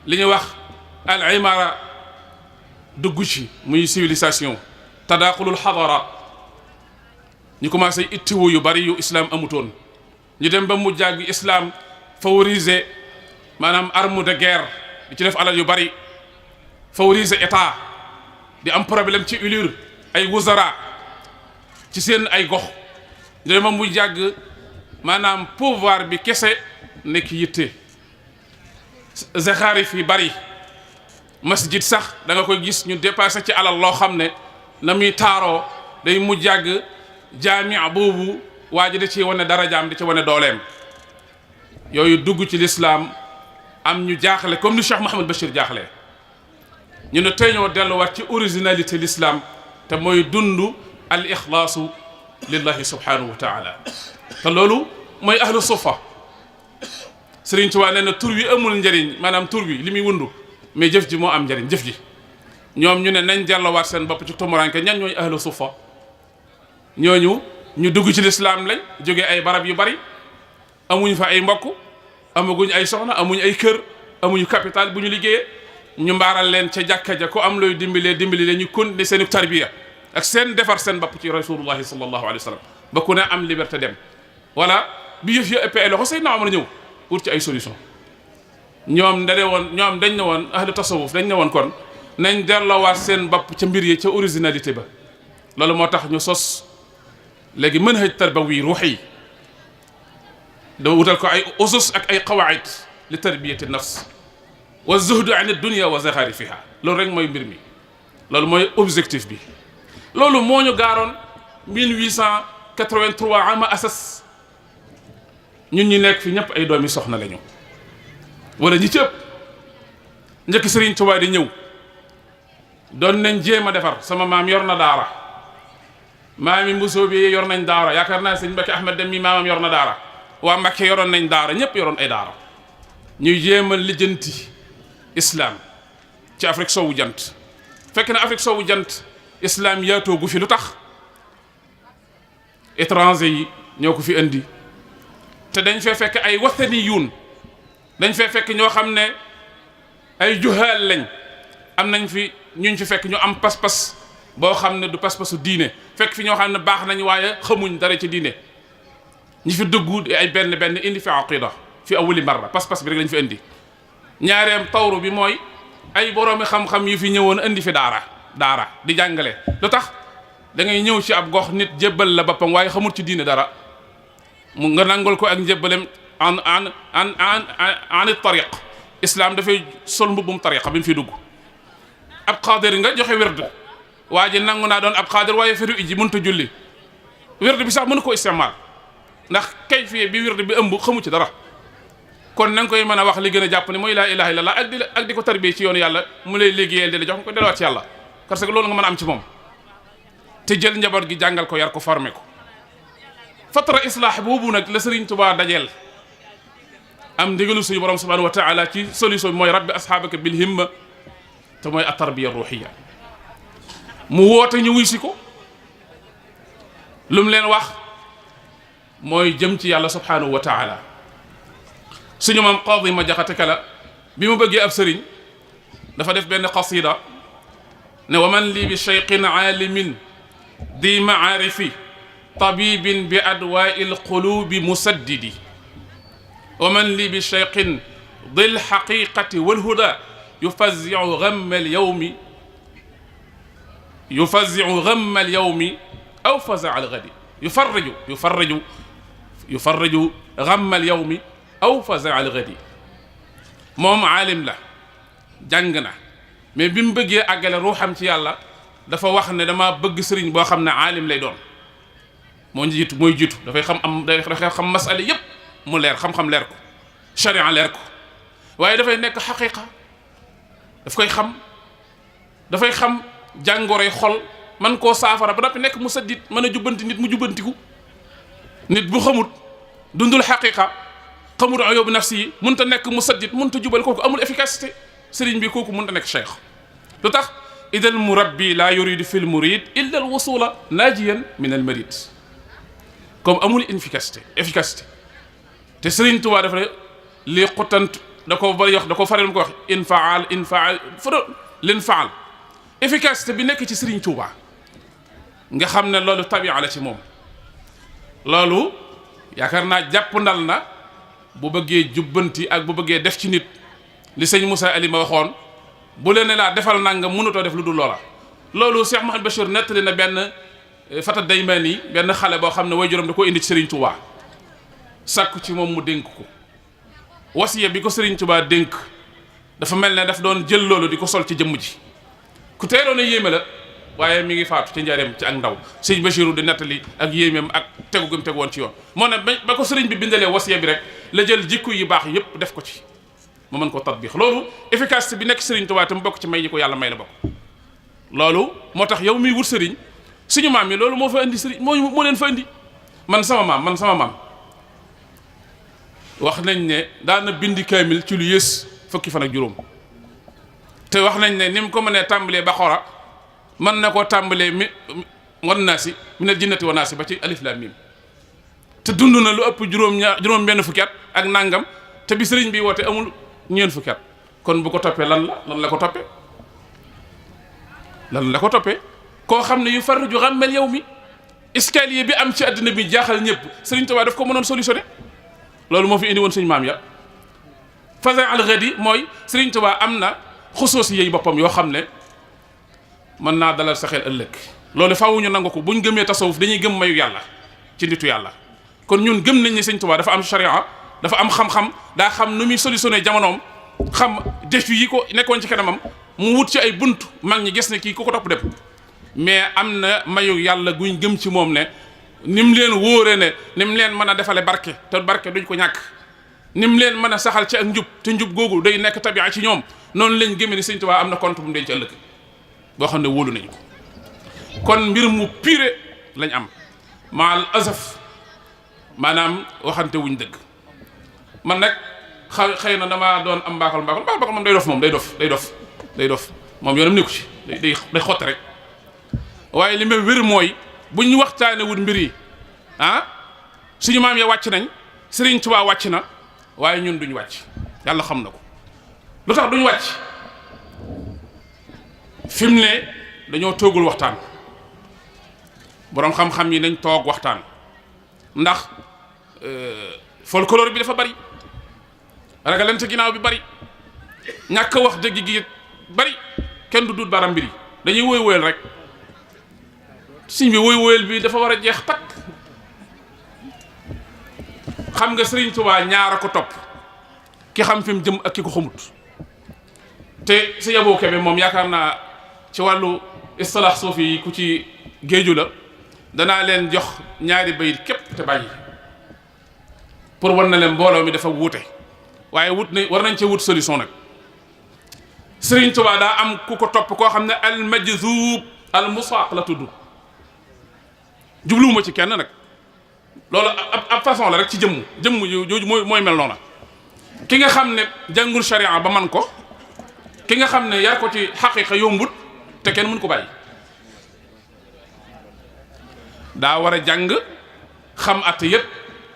li ñuy wax al imara dugg ci muy civilisation tadaaxulul xadara ñu commencé ittiwu yu bari yu islam amutoon ñu dem ba mu jàgg islam favoriser maanaam arme de guerre di ci def alal yu bari favoriser état di am problème ci ulur ay wuzara ci seen ay gox ñu dem ba mu jàgg maanaam pouvoir bi kese nekk yitte zaxaarif yi bari masjid sax da nga koy gis ñu dépassé ci alal loo xam ne na muy taaroo day mu jàgg jaamia boobu waa ji da ci wane darajaam da ci wane dooleem yooyu dugg ci lislaam am ñu jaaxle comme ni Cheikh Mouhamed Bachir jaaxle ñu ne tey ñoo delluwaat ci originalité l'islam te mooy dund al ixlaasu lillahi subhanahu wa taala te loolu mooy ahlu sufa Sëriñ Tuubaa nee na tur wi amul njëriñ maanaam tur wi li muy wundu mais jëf ji moo am njëriñ jëf ji ñoom ñu ne nañ delluwaat seen bopp ci tumuranke ñan ñooy ahlu sufa ñooñu ñu dugg ci lislaam lañ jógee ay barab yu bari amuñ fa ay mbokk amaguñ ay soxna amuñ ay kër amuñu capital bu ñu liggéeyee ñu mbaaral leen ca jàkka ja ko am looy dimbali leen ñu continuer seen tarbiya ak seen defar seen bopp ci rasulullahi sallallahu alayhi wa sallam ba ku ne am liberté dem wala bi yëf ya ëppee ay loxo Seydina Omar ñëw pour ci ay solution ñoom dañ ne woon ahlu tasawuf dañ ne woon kon nañ delloowaat seen bopp ca mbir yi ca originalité ba loolu moo tax ñu sos léegi manhaj tarbawi ruuxi da wutal ko ay usus ak ay qawaid li tarbiyati nafs wa zuhdu an ad-dunya wa zaxarifiha loolu rek mooy mbir mi loolu mooy objectif bi loolu moo ñu gaaroon 1883 ama asas ñun ñu nekk fi ñëpp ay doomi soxna lañu wala ñi ci ëpp njëkk Sëriñ Tuubaa di ñëw doon nañ jéem a defar sama maam yor na daara maami Mbusoo bi yor nañ daara yaakaar naa sëñ Mbacke Ahmed dem mi maamam yor na daara waa Mbacke yoroon nañ daara ñëpp yoroon ay daara ñuy jéem a lijjanti islam ci Afrique sowu jant fekk na Afrique sowu jant islam yaatoo gu fi lu tax étranger yi ñoo ko fi indi te dañ fee fekk ay wataniyuun dañ fee fekk ñoo xam ne ay juhaal lañ am nañ fi ñuñ fi fekk ñu am pas-pas boo xam ne du pas-pasu diine fekk fi ñoo xam ne baax nañ waaye xamuñ dara ci diine ñi fi dugg ay benn indi fi aqida fi awali marra pas-pas bi rek lañ fi indi ñaareem tawru bi mooy ay boroomi xam-xam yu fi ñëwoon indi fi daara di jàngale lu tax da ngay ñëw ci ab gox nit jébbal la boppam waaye xamul ci diine dara mu nga nangul ko ak njébbalem an tariq islam dafay sol mbubbum tariqa bi mu fi dugg ab xaadir nga joxe werd waa ji nangu naa doon ab xaadir waaye feru iji mënut a julli werd bi sax mënu ko istimaal ndax kayfiye bi wird bi ëmb xamu ci dara kon na nga koy mën a wax li gën a jàpp ne mooy laa ilaha illallah ak di ko tarbiye ci yoonu yàlla mu lay liggéeyal di la jox nga ko delluwaat ci yàlla parce que loolu nga mën a am ci moom te jël njaboot gi jàngal ko yar ko formé ko fatra islaax boobu nag la Sëriñ Tuubaa dajeel am ndigalu suñu borom subhanahu wa taala ci solution bi mooy rabbi asxaabaka bil himma te mooy at tarbiya ruuxiya mu woote ñu wuy si ko lu mu leen wax mooy jëm ci yàlla subhanahu wa taala suñu maam qaadi ma jaxate kala bi mu bëggee ab sëriñ dafa def benn qasida ne wa man lii bi cheikhin aalimin di maarifi tabibin bi adwaai lqulubi musaddidi wa man lii bi cheikhin di lxaqiqati walhuda yufaziu gamma alyawmi aw faza algadi yufarriju gamma alyawmi aw faza algadi moom aalim la jàng na mais bi mu bëggee àggale ruuxam ci yàlla dafa wax ne dama bëgg sëriñ boo xam ne aalim lay doon mooy jiitu dafay xam masala yépp mu leer xam-xam leer ko sharia leer ko waaye dafay nekk xaqiqa dafay xam jàngoroy xol man koo saafara ba noppi nekk mu saddit mën a jubbanti nit mu jubbantiku nit bu xamut dundul xaqiqa xamul ayoobu nafsi yi mënut a nekk mu saddit mënut a jubal kooku amul efficacité sëriñ bi kooku mënut a nekk cheikh lu tax idal murabbi laa yuridu fil murid illa al wusula naajiyan min al marid comme amul efficacité te sëriñ Tuubaa dafa lii xutant da ko bari wax da ko faral ko wax infaal leen faal efficacité bi nekk ci sëriñ Tuubaa nga xam ne loolu tabia la ci moom loolu yaakaar naa jàpp ndal na bu bëggee jubbanti ak bu bëggee def ci nit li sëñ Moussa Alima waxoon bu leen ne laa defal nanga mënutoo def lu dul loola loolu Cheikh Mouhamed Bachir nettali na benn Fata Daymani benn xale boo xam ne waajuram da koo indi ci Serigne Touba sàkku ci moom mu dénk ko wasiya bi ko Serigne Touba dénk dafa mel ne daf doon jël loolu di ko sol ci jëmm ji ku teeloon a yéeme la waaye mi ngi faatu ci njaareem ci ak ndaw sëñ Bachiru di nettali ak yéemeem ak tegu gëm tegu woon ci yoon moo ne ba ko sëriñ bi bindalee wasiya bi rek la jël jikko yu baax yépp def ko ci mu mën ko tatbiix loolu efficacité bi nekk sëriñ Tuubaa te mu bokk ci may yi ko yàlla may la bokk loolu moo tax yow miy wut sëriñ suñu maam yi loolu moo fa indi sëriñ moo leen fa indi man sama maam wax nañ ne daana bindi kaamil ci lu yées fukki fan ak juróom te wax nañ ne ni mu ko mënee tàmbalee Baqara mën na koo tàmbalee wan naasi minal jinnati wa naasi ba ci alif laam miim te dund na lu ëpp juróom benn fukki at ak nangam te bi sëriñ bi woote amul ñeent fukki at kon bu ko toppee lan la ko toppee koo xam ne yu farriju xammel yow mi escalier bi am ci àddina bi jaaxal ñëpp sëriñ Tuubaa daf ko mënoon solutionné loolu moo fi indi woon suñu maam ya fasin alxadi mooy sëriñ Tuubaa am na xusuus yi boppam yoo xam ne mën naa dalal sa xel ëllëg loolu faaw ñu nangu ko buñ gëmee tasawuf dañuy gëm mayu yàlla ci nitu yàlla kon ñun gëm nañ ne sëñ Tuubaa dafa am sharia dafa am xam-xam daa xam nu muy solutionné jamonoom xam défi yi ko nekkoon ci kanamam mu wut ci ay bunt mag ñi gis ne kii ku ko topp dem mais am na mayu yàlla guñ gëm ci moom ne ni mu leen wóore ne ni mu leen mën a defale barke te barke duñ ko ñàkk ni mu leen mën a saxal ci ak njub te njub googu day nekk tabia ci ñoom noonu lañ gëmee ni sëñ Tuubaa am na compte bu mu denc ëllëg boo xam ne wóolu nañu ko kon mbir mu pire lañ am maal asaf maanaam waxante wuñ dëgg man nag xëy na damaa doon am mbaakal moom day dof moom yoonam nekku ci day xotte rek waaye li ma wér mooy bu ñu waxtaane wut mbir yi suñu maam ya wàcc nañ Sëriñ Tuubaa wàcc na waaye ñun duñ wàcc yàlla xam na ko lu tax duñ wàcc fi mu ne dañoo toogul waxtaan boroom xam-xam yi nañ toog waxtaan ndax folklore bi dafa bari ragalante ginnaaw bi bari ñàkk wax dëgg gi bari kenn du dut baram mbir yi dañuy woy woyal rek sëñ bi woy woyal bi dafa war a jeex takk xam nga Sëriñ Tuubaa ñaar a ko topp ki xam fi mu jëm ak ki ko xamut te si yaboo kebe moom yaakaar naa ci wàllu istilaax suufi yi ku ci géeju la danaa leen jox ñaari bayit képp te bàyyi pour wan na leen mbooloo mi dafa wuute waaye wut na war nañ cee wut solution nag Sëriñ Tuubaa daa am ku ko topp koo xam ne al majzuub al musaaq la tudd jubluwuma ci kenn nag loolu ab façon la rek ci jëmm jooju mooy mel noona ki nga xam ne jàngul sharia ba man ko ki nga xam ne yar ko ci xaqiqa yombut te kenn mën ko bàyyi daa war a jàng xam at yëpp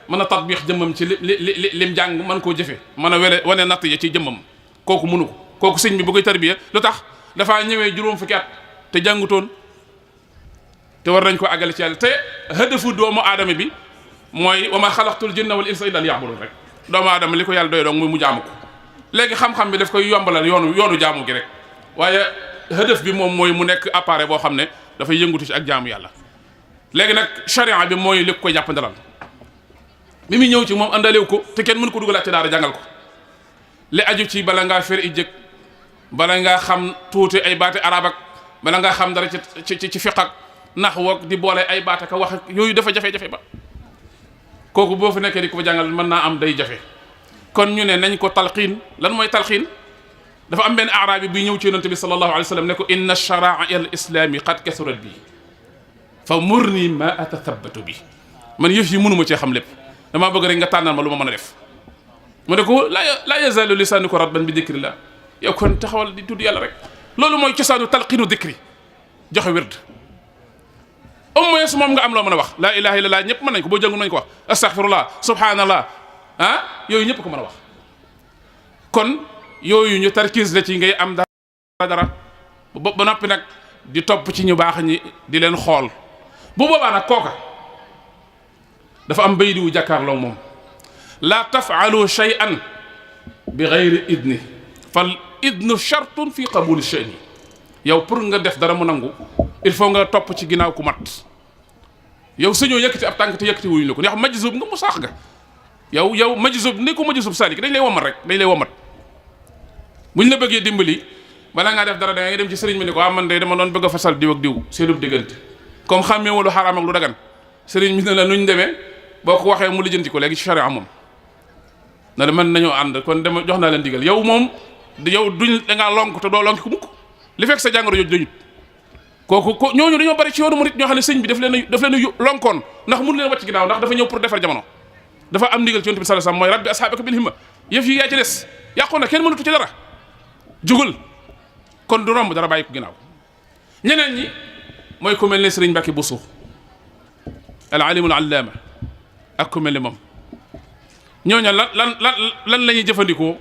mën a tatbiix jëmmam ci lim jàng mën koo jëfe mën a wane natt ya ci jëmmam kooku mënu ko kooku sëñ bi bu koy tarbiya lu tax dafaa ñëwee juróom fukki at te jàngutoon te war nañ ko àggale ci yàlla te hëdëfu doomu aadama bi mooy wa ma xalaqtul jinna wal insa illa liya'budun rek doomu aadama li ko yàlla doy doon muy mu jaamu ko léegi xam-xam bi daf koy yombalal yoonu jaamu gi rek waaye hëdëf bi moom mooy mu nekk appareil boo xam ne dafay yëngutu ci ak jaamu yàlla léegi nag charia bi mooy li koy jàppandalal mi muy ñëw ci moom àndalew ko te kenn mën ko dugalaat ci daara jàngal ko li aju ci bala ngaa fer i jëkk bala ngaa xam tuuti ay baati arab ak bala ngaa xam dara ci fiq ak naxwu ak di boole ay baat ak wax ak yooyu dafa jafe-jafe ba kooku boo fi nekkee di ko fa jàngal mën naa am day jafe kon ñu ne nañ ko talqiin lan mooy talqiin dafa am benn arabi bi ñëw ci yonente bi sallallahu alayhi wa sallam ne ko inna shara'i al islami qad kasurat bi fa murni ma atathabatu bi man yëf yi mënuma cee xam lépp damaa bëgg rek nga tànnal ma lu ma mën a def mu ne ko la yazalu lisaanuka ratban bi dikrillah yow kon taxawal di tudd yàlla rek loolu mooy cosaanu talqiinu dikri joxe wird au moins moom nga am loo mën a wax laa ilaha illallah ñëpp mën nañ ko boo jàngu nañ ko wax astaghfirullah subhanallah yooyu ñëpp ko mën a wax kon yooyu ñu tarkiis la ci ngay am dara ba noppi nag di topp ci ñu baax ñi di leen xool bu boobaa nag kooka dafa am bay diwu jàkkaarloo moom laa tafaalu shay'an bi gayri idni fal idnu shartun fi qabuli shay'in yow pour nga def dara mu nangu il faut nga topp ci ginnaaw ku mat yow sañoo yëkkati ab tànk te yëkkati wuñu la ko ndax majzub nga mu saax nga yow majzub ni ko majzub salik dañ lay womat rek dañ lay womat buñ la bëggee dimbali bala ngaa def dara da ngay dem ci sëriñ bi ne ko man de dama doon bëgg a fasal diw ak diw seenub diggante comme xàmmee wala xaraam ak lu dagan sëriñ bi ne la nuñ demee boo ko waxee mu lijjanti ko léegi ci charia moom na la mën nañoo ànd kon dama jox naa leen digal yow moom yow duñ da ngaa lonk te doo lonk ku mukk li fekk sa jàngoro jooju dañut kooku ñooñu dañoo bari ci yoonu murit ñoo xam ne sëñ bi daf leen lonkoon ndax mënu leen wàcc ginnaaw ndax dafa ñëw pour defar jamono dafa am ndigal ci yonent bi sallallahu alayhi wasallam mooy rabbi ashaabaka bil himma yëf yi yaa ci des yàqoon na kenn mënatu ci dara jugul kon du romb dara bàyyi ko ginnaaw ñeneen ñi mooy ku mel ne sëriñ Mbàkke Buso al alimul allaama ak ku mel ne moom ñooñu lan la ñuy jëfandikoo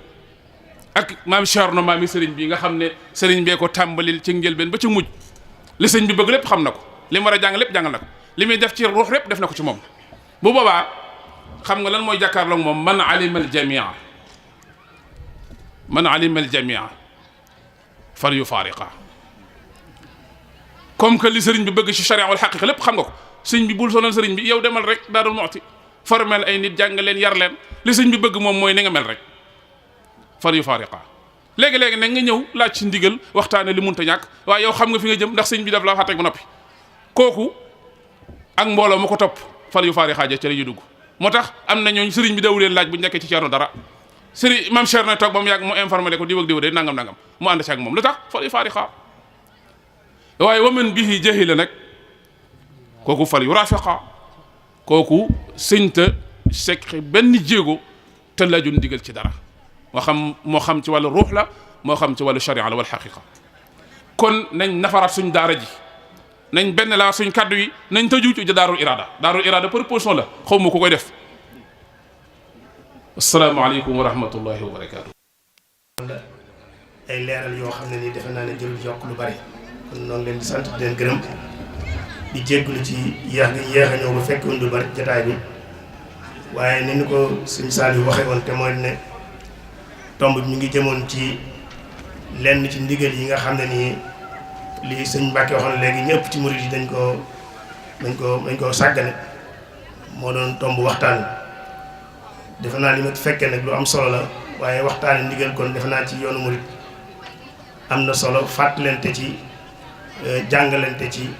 ak maam Cerno maam yi sëriñ bi nga xam ne sëriñ bee ko tàmbalil ci njëlbeen ba ci mujj li sëriñ bi bëgg lépp xam na ko li mu war a jàng lépp jàngal na ko li muy def ci ruux lépp def na ko ci moom bu boobaa xam nga lan mooy jàkkaarloog moom man alima al jamia fal yufaariqa comme que li sëriñ bi bëgg ci charia wal xaqiqa lépp xam nga ko sëriñ bi bul sonal sëriñ bi yow demal rek Daarul Muxti formel ay nit jàng leen yar leen li sëriñ bi bëgg moom mooy ni nga mel rek fal yufaariqa léegi-léegi nag nga ñëw laaj ci ndigal waxtaane li munta ñàkk waaye yow xam nga fi nga jëm ndax sëriñ bi daf la waxaat ba noppi kooku ak mbooloo mu ko topp fal yufaariqa ja ca la ñu dugg moo tax am na ñooñ sëriñ bi daw leen laaj bu ñu nekkee ci Cerno dara sëriñ mam Cerno na toog ba mu yàgg mu informé ko diw ak diw de nangam mu ànd ci ak moom lu tax fal yufaariqa waaye waman bihi jahila nag kooku fal yurafiqa kooku sëñta sekk benn jéego te laajul ndigal ci dara moo xam ci wàllu ruux la moo xam ci wàllu sharia la wal xaqiqa kon nañ nafaraat suñ daara ji nañ benn laa suñ kaddu yi nañ tëju ci daarul irada proposition la xaw ma ku koy def asalaamaaleykum wa rahmatullahi wa barakaatu. ay leeral yoo xam ne nii defe naa ne jël yokk lu bari kon noonu leen di sant di leen gërëm di jégglu ci yéex a ñëw ba fekk lu bari jotaay bi waaye ni ñu ko sëñ Saliou waxee woon te mooy ne tomb bi ñu ngi jëmoon ci lenn ci ndigal yi nga xam ne nii li sëñ Mbacke waxoon léegi ñëpp ci murid yi dañ koo sàggane moo doon tomb waxtaan defe naa li ma fekkee nag lu am solo la waaye waxtaani ndigal kon defe naa ci yoonu murid am na solo fàttalante ci jàngalante ci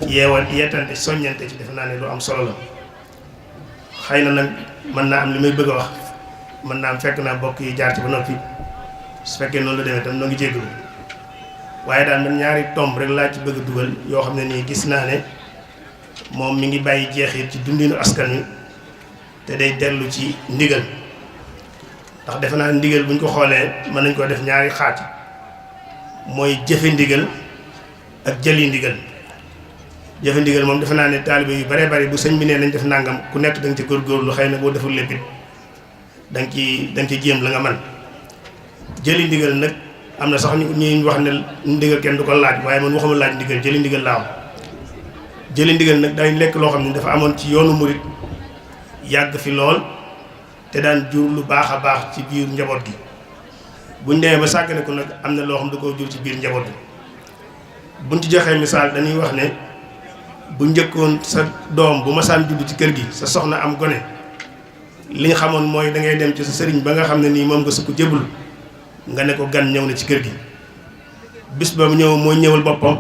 yeetante soññante ci defe naa ne lu am solo la xëy na nag mën naa am li may bëgg a wax mën naa am fekk naa bokk yi jaar ci ba noppi su fekkee noonu la demee tam noo ngi jéggalu waaye daal man ñaari tomb rek laa ci bëgg a dugal yoo xam ne nii gis naa ne moom mi ngi bàyyi jeexit ci dundinu askan wi te day dellu ci ndigal ndax defe naa ndigal buñ ko xoolee mën nañ koo def ñaari xaaj mooy jëfe ndigal ak jëli ndigal. jëfe ndigal moom defe naa ne taalibe yu bare bari bu sëñ bi nee nañ def nangam ku nekk da nga ci góorgóorlu xëy na boo deful lépp it da nga ci jéem la nga man jëli ndigal nag am na sax ñu wax ne ndigal kenn du ko laaj waaye man waxuma laaj ndigal jëli ndigal laa am jëli ndigal nag day lekk loo xam ne dafa amoon ci yoonu murit yàgg fi lool te daan jur lu baax a baax ci biir njaboot gi buñ demee ba sàggane ko nag am na loo xam da koo jur ci biir njaboot gi buñ ci joxee misaal dañuy wax ne bu njëkkoon sa doom bu masaan judd ci kër gi sa soxna am gone li ñu xamoon mooy da ngay dem ci sa sëriñ ba nga xam ne nii moom nga sukk jébul nga ne ko gan ñëw na ci kër gi bis ba mu ñëw mooy ñëwal boppam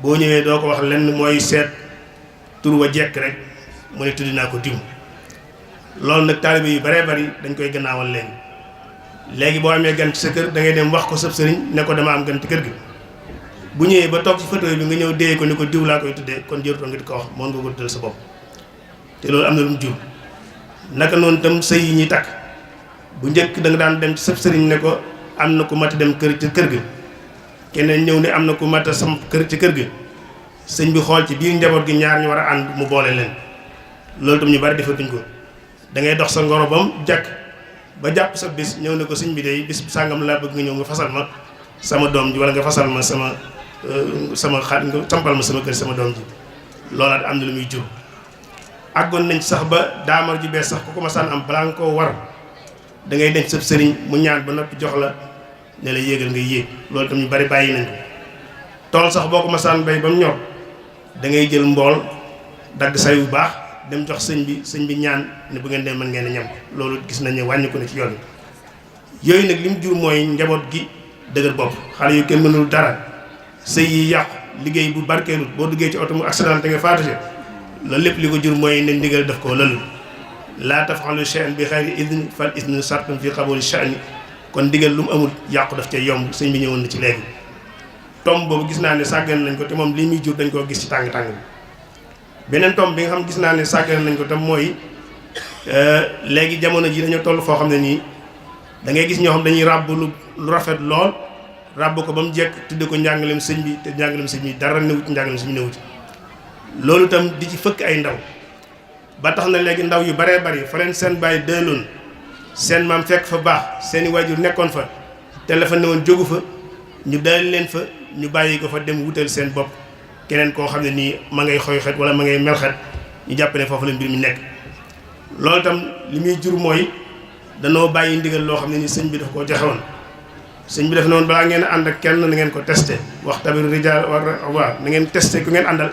boo ñëwee doo ko wax lenn mooy seet tur wa jekk rek mu ne tuddi naa ko diw loolu nag taalibe yu baree bari dañ koy gannaawal léegi boo amee gan ci sa kër da ngay dem wax ko sab sëriñ ne ko dama am gan ci kër gi bu ñëwee ba toog ci fauteuil bi nga ñëw déye ko ni ko diw laa koy tuddee kon jërutoon nga di ko wax moom nga ko tuddal sa bopp te loolu am na lu mu jur naka noonu tam sëy yi ñuy takk bu njëkk da nga daan dem ci sab sëriñ ne ko am na ku mat a dem kër ci kër ga keneen ñëw ne am na ku mat a sam kër ci kër ga sëñ bi xool ci biir njaboot gi ñaar ñu war a ànd mu boole leen loolu tam ñu bari defatuñ ko da ngay dox sa ngoro bam jàkk ba jàpp sa bis ñëw ne ko sëñ bi day bis sàngam laa bëgg nga ñëw nga fasal ma sama doom ji wala nga fasal ma sama xarit nga sampal ma sama kër sama doom ji loolaat am na lu muy jur àggoon nañ sax ba daamar ji bees sax ku ko masaan am balaa nga koo war da ngay denc sab sëriñ mu ñaan ba noppi jox la ne la yéegal nga yéeg loolu tam ñu bari bàyyi nañ ko tool sax boo ko masaan bay ba mu ñor da ngay jël mbool dagg say bu baax dem jox sëñ bi ñaan ne bu ngeen dem mën ngeen a ñam loolu gis nañ ne wàññi ko ne ci yoon yooyu nag li mu jur mooy njaboot gi dëgër bopp xale yu kenn mënul dara sëy yi yàqu liggéey bu barkeelut boo duggee ci oto mu accident te nga faatu ci loolu lépp li ko jur mooy ne ndigal def koo lëlu laa taf'alu shay'an bi xayri idni fal idnu sartun fi qabuli sha'ni kon ndigal lu mu amul yàqu daf cay yomb sëñ bi ñëwoon na ci léegi tomb boobu gis naa ne sàggan nañ ko te moom li muy jur dañ koo gis ci tàng-tàng bi beneen tomb bi nga xam gis naa ne sàggan nañ ko tam mooy léegi jamono ji dañoo toll foo xam ne nii da ngay gis ñoo xam dañuy ràbb lu rafet lool ràbb ko ba mu jekk tudde ko njàngaleem sëñ bi te njàngaleem sëñ bi dara newu ci njàngaleem sëñ bi newu ci loolu itam di ci fëkk ay ndaw ba tax na léegi ndaw yu baree bari fa leen seen bàyyi dëloon seen maam fekk fa baax seeni waajur nekkoon fa te la fa newoon jógu fa ñu dalal leen fa ñu bàyyi ko fa dem wutal seen bopp keneen koo xam ne nii ma ngay xoy xet wala ma ngay mel xet ñu jàpp ne foofu la mbir mi nekk loolu itam li muy jur mooy danoo bàyyi ndigal loo xam ne ni sëñ bi daf koo joxewoon sëñ bi def noonu balaa ngeen ànd ak kenn na ngeen ko testé wax tabiru rijaal waaw na ngeen testé ku ngeen àndal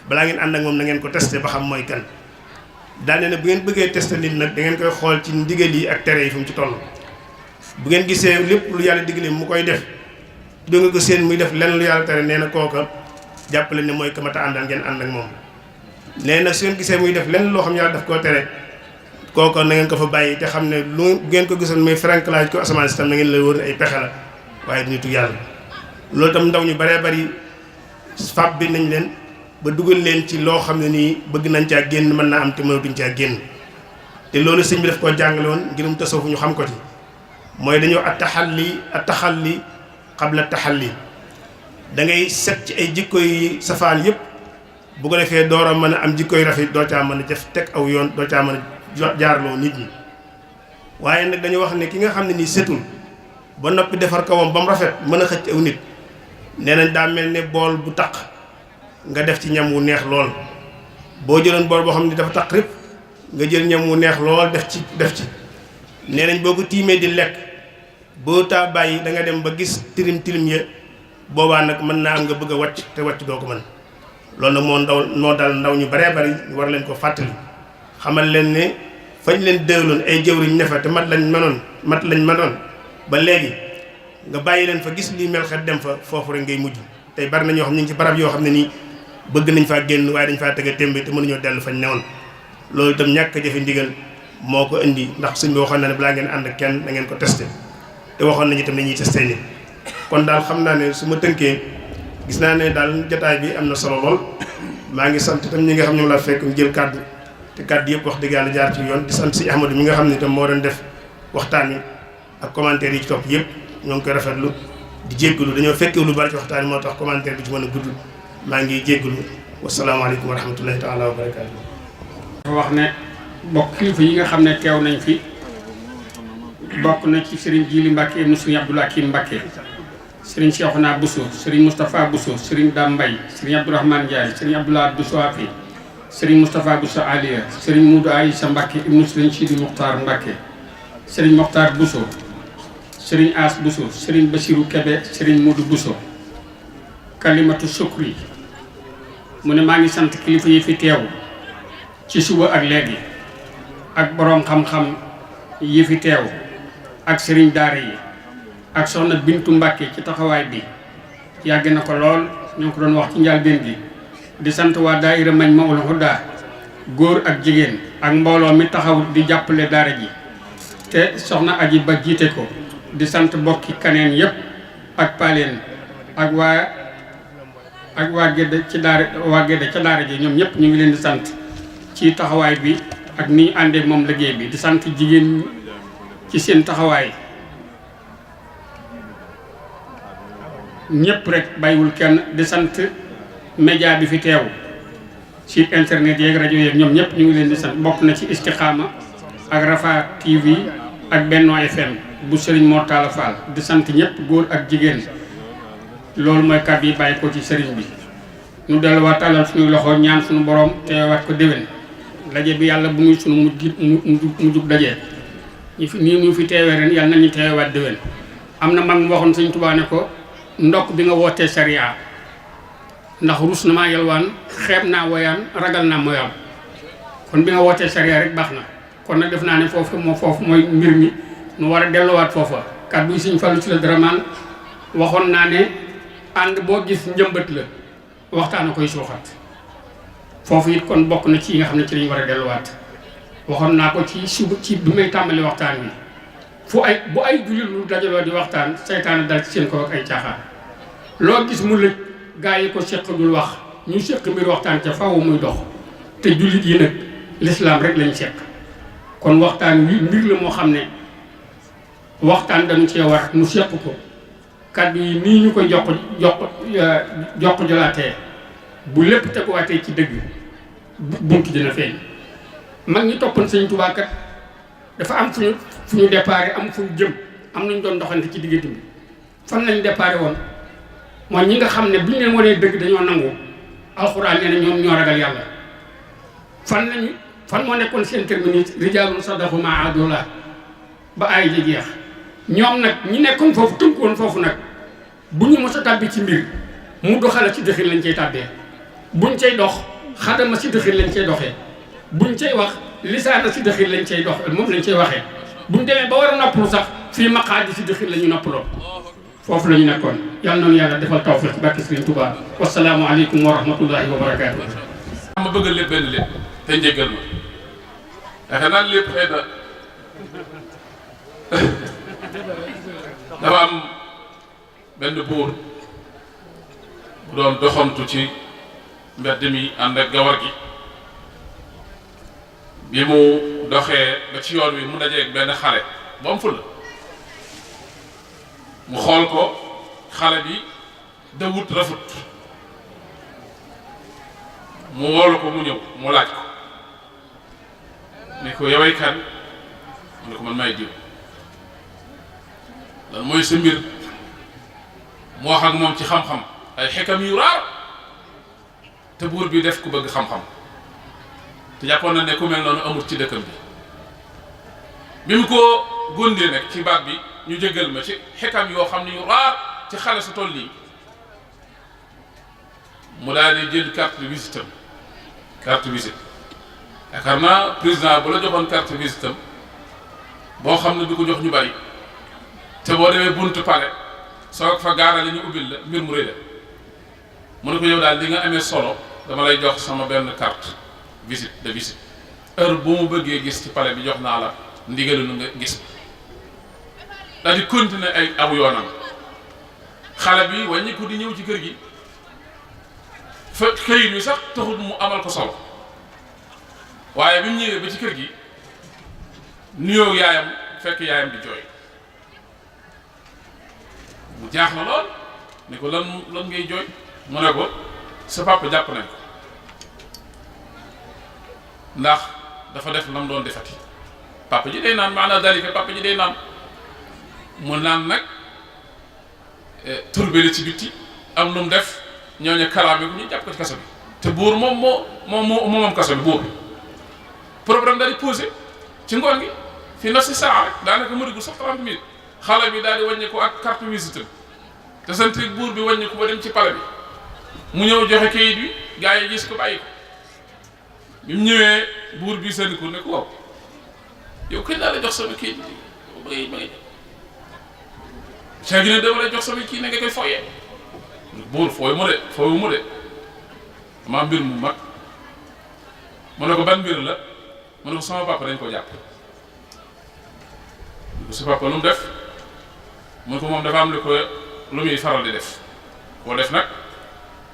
balaa ngeen ànd ak moom na ngeen ko testé ba xam mooy kan daane ne bu ngeen bëggee testé nit nag da ngeen koy xool ci ndigal yi ak tere yi fu mu ci toll bu ngeen gisee lépp lu yàlla digle mu koy def du nga ko seen muy def lenn lu yàlla tere nee na kooka jàppale ne mooy kamata àndal ngeen ànd ak moom nee na su ngeen gisee muy def lenn loo xam yàlla daf koo tere kooka na ngeen ko fa bàyyi te xam ne lu ngeen ko gisoon muy franklage ko asamaan si tam na ngeen la wóor ay pexe la waaye du nitu yàlla loolu tam ndaw ñu baree bari fab bi nañ leen ba dugal leen ci loo xam ne nii bëgg nañ caa génn mën naa am te mënatuñ caa génn te loolu sëñ bi daf koo jàngale woon ngirum tasawuf ñu xam ko ci mooy dañoo attaxalli qabla taxalli da ngay set ci ay jikko yi safaan yëpp bu ko defee door a mën a am jikko yu rafet doo caa mën a def teg aw yoon doo caa mën a jaarloo nit ñi waaye nag dañu wax ne ki nga xam ne nii setul ba noppi defar kawam ba mu rafet mën a xëcc aw nit nee nañ daa mel ne bool bu taq nga def ci ñam wu neex lool boo jëloon bool boo xam ne dafa taq rëpp nga jël ñam wu neex lool def ci nee nañ boo ko tiimee di lekk boo taa bàyyi da nga dem ba gis tilim ya boobaa nag mën naa am nga bëgg a wàcc te wàcc doo ko mën loolu nag moo dal ndaw ñu baree bari war leen ko fàttali xamal leen ne fañ leen dégloon ay jëwriñ ne fa te mat lañ mënoon ba léegi nga bàyyi leen fa gis lii mel xet dem fa foofu rek ngay mujj tey bari na ñoo xam ñu ngi ci barab yoo xam ne nii bëgg nañ faa génn waaye dañ faa tege témbe te mënuñoo dellu fañ newoon loolu itam ñàkk a jëfe ndigal moo ko indi ndax suñ bi waxoon na ne balaa ngeen ànd ak kenn da ngeen ko testé te waxoon nañu itam dañuy testé nit kon daal xam naa ne su ma tënkee gis naa ne daal jotaay bi am na solo lool maa ngi sant itam ñi nga xam ñoom laa fekk ñu jël kàddu te kàddu yëpp wax dëgg yàlla jaar ci yoon di sant si Ahmadou mi nga xam ne itam moo doon def waxtaan yi ak commentaire yi ci topp yëpp ñoo ngi koy rafetlu di jéggalu dañoo fekkee lu bari ci waxtaan yi moo tax commentaire bi ci mën a gudd maa ngi jéggalu wasalaamaaleykum wa rahmatullahi taala wa barakaatu. wax ne bokk kilifa yi nga xam ne teew nañ fi bokk na ci Serigne Djili Mbacke ibnu Serigne Abdoul Hakim Mbacke Serigne Cheikhouna Bousso Serigne Moustapha Bousso Serigne Dame Mbaye Serigne Abdourahmane Ndiaye Serigne Abdoulaye Bousso Afi Serigne Moustapha Bousso Aliya Serigne Moudou Aïssa Mbacke ibnu Serigne Sidi Mokhtar Mbacke Serigne Mokhtar Bousso Serigne As Bousso Serigne Bassirou Kebe Serigne Moudou Bousso kalimatu sukri mu ne maa ngi sant kilifa yi fi teew ci suba ak léegi ak boroom xam-xam yi fi teew ak sëriñ daara yi ak soxna Bintu Mbàkke ci taxawaay bi yàgg na ko lool ñoo ko doon wax ci njàlbéen gi di sant waa daayira Majmahul Huda góor ak jigéen ak mbooloo mi taxaw di jàppale daara ji te soxna Aji Ba jiite ko di sant bokki kaneen yépp ak paleen ak waa Gédé ci daara ca daara ji ñoom ñëpp ñu ngi leen di sant ci taxawaay bi ak ni ñu àndee moom liggéey bi di sant jigéen ci seen taxawaay ñëpp rek bàyyiwul kenn di sant média bi fi teew site internet yeeg rajo yeeg ñoom ñëpp ñu ngi leen di sant bokk na ci Istikhama ak Rafa TV ak Benno FM bu Serigne Mor Talla Fall di sant ñëpp góor ak jigéen loolu mooy kàddu yi bàyyi ko ci sëriñ bi ñu delluwaat tàllal suñuy loxo ñaan suñu borom teewaat ko déwén daje bi yàlla bu muy suñu mujjug daje ñu fi teewee ren yàlla nañu teewaat déwén am na mag mu waxoon Sëñ Tuubaa ne ko ndokk bi nga wootee sariya ndax rus na maa yalwaan xeeb naa woyaan ragal naa moyal kon bi nga wootee sariya rek baax na kon nag def naa ne foofu mooy mbir mi nu war a delluwaat foofa kàddu yi Sëñ Fallu ci la Dramane waxoon naa ne ànd boo gis njëmbat la waxtaan a koy suuxat foofu it kon bokk na ci yi nga xam ne ci lañu war a delluwaat waxoon naa ko ci suba ci bi may tàmbali waxtaan wi bu ay jullit lu dajaloo di waxtaan seytaane dal ci seen kaw ak ay caaxaan loo gis mu lëj gaa yi ko seq dul wax ñu seq mbir waxtaan ca faw muy dox te jullit yi nag lislaam rek lañ seq kon waxtaan wi mbir la moo xam ne waxtaan dañu cee war nu seq ko kàddu yi nii ñu koy jox jolaatee bu lépp teguwaatee ci dëgg buntu dina feeñ mag ñi toppoon Sëñ Tuubaa kat dafa am fu ñu déparé am fu ñu jëm am nañ doon doxante ci diggante bi fan lañ déparé woon mooy ñi nga xam ne bu ñu leen wanee dëgg dañoo nangu alxuraan nee na ñoom ñoo ragal yàlla fan moo nekkoon seen terminus rijaalun sadaqu maa aahadullah ba ay ji jeex ñoom nag ñi nekkoon foofu tënk woon foofu nag bu ñu mos a tàbbi ci mbir mu doxala ci dëxin lañ cay tàbbee buñ cay dox xadama si dëxin lañ cay doxee buñ cay wax lisaana si dëxin lañ cay dox moom lañ cay waxee buñ demee ba war a noppalu sax fii maqaadi si dëxin la ñu noppaloo foofu la ñu nekkoon yàlla noonu yàlla defal tawfiq ci barke Sëriñ Tuubaa wasalaamu aleykum wa rahmatullahi wa barakaatu. ma bëgg lépp benn lépp te njëggal ma yaakaar naa lépp xëy na dafa am benn buur bu doon doxantu ci mbedd mi ànd ak gawar gi bi mu doxee ba ci yoon wi mu dajeeg benn xale bu am fulla mu xool ko xale bi dawut rafut mu woolu ko mu ñëw mu laaj ko ne ko yoway kan mu ne ko man may diw lan mooy sa mbir mu wax ak moom ci xam-xam ay xikam yu raar te buur bi def ku bëgg xam-xam te jàppoon na ne ku mel noonu amul ci dëkkam bi mu ko góndee nag ci baat bi ñu jéggal ma ci xekam yoo xam ne yu raar ci xale su toll nii mu daal di jël carte de visite am carte visite yaakaar naa président bu la joxoon carte visite am boo xam ne du ko jox ñu bari te boo demee buntu pare soo fa gaarale ñu ubbil la mbir mu rëy la mu ne ko yow daal li nga amee solo dama lay jox sama benn carte visite de visite heure bu mu bëggee gis ci palais bi jox naa la ndigalu nga gis daal di continuer ay aw yoonam xale bi wàññi ko di ñëw ci kër gi fa këyit bi sax taxul mu amal ko solo waaye bi mu ñëwee ba ci kër gi nuyoo yaayam fekk yaayam di jooy mu jaax na lool ne ko lan ngay jooy mu ne ko sa papa jàpp nañ ko ndax dafa def lam doon defati papa ji day naan maanaam dalika papa ji day naan mu naan nag turbé la ci bitti am nu mu def ñooñu kalaame ko ñu jàpp ko ci kaso bi te buur moom kaso bi buur problème daal di posé ci ngoon gi fi naf si saa rek daanaka mënagul sax 30 minutes xale bi daal di wàññi ko ak carte visite te sant buur bi wàññi ko ba dem ci palais bi mu ñëw joxe kayit bi gars yi gis ko bàyyi ko bi mu ñëwee buur bi seen ko ne ko waaw yow kay daal la jox sama kayit bi ba ngay saa gi ne dama lay jox sama kii ne nga koy foyee buur fooy mu de maa mbir mu mag mu ne ko ban mbir la mu ne ko sama papa dañ ko jàpp mu ne ko sa papa lu mu def mu ne ko moom dafa am lu muy faral di def koo def nag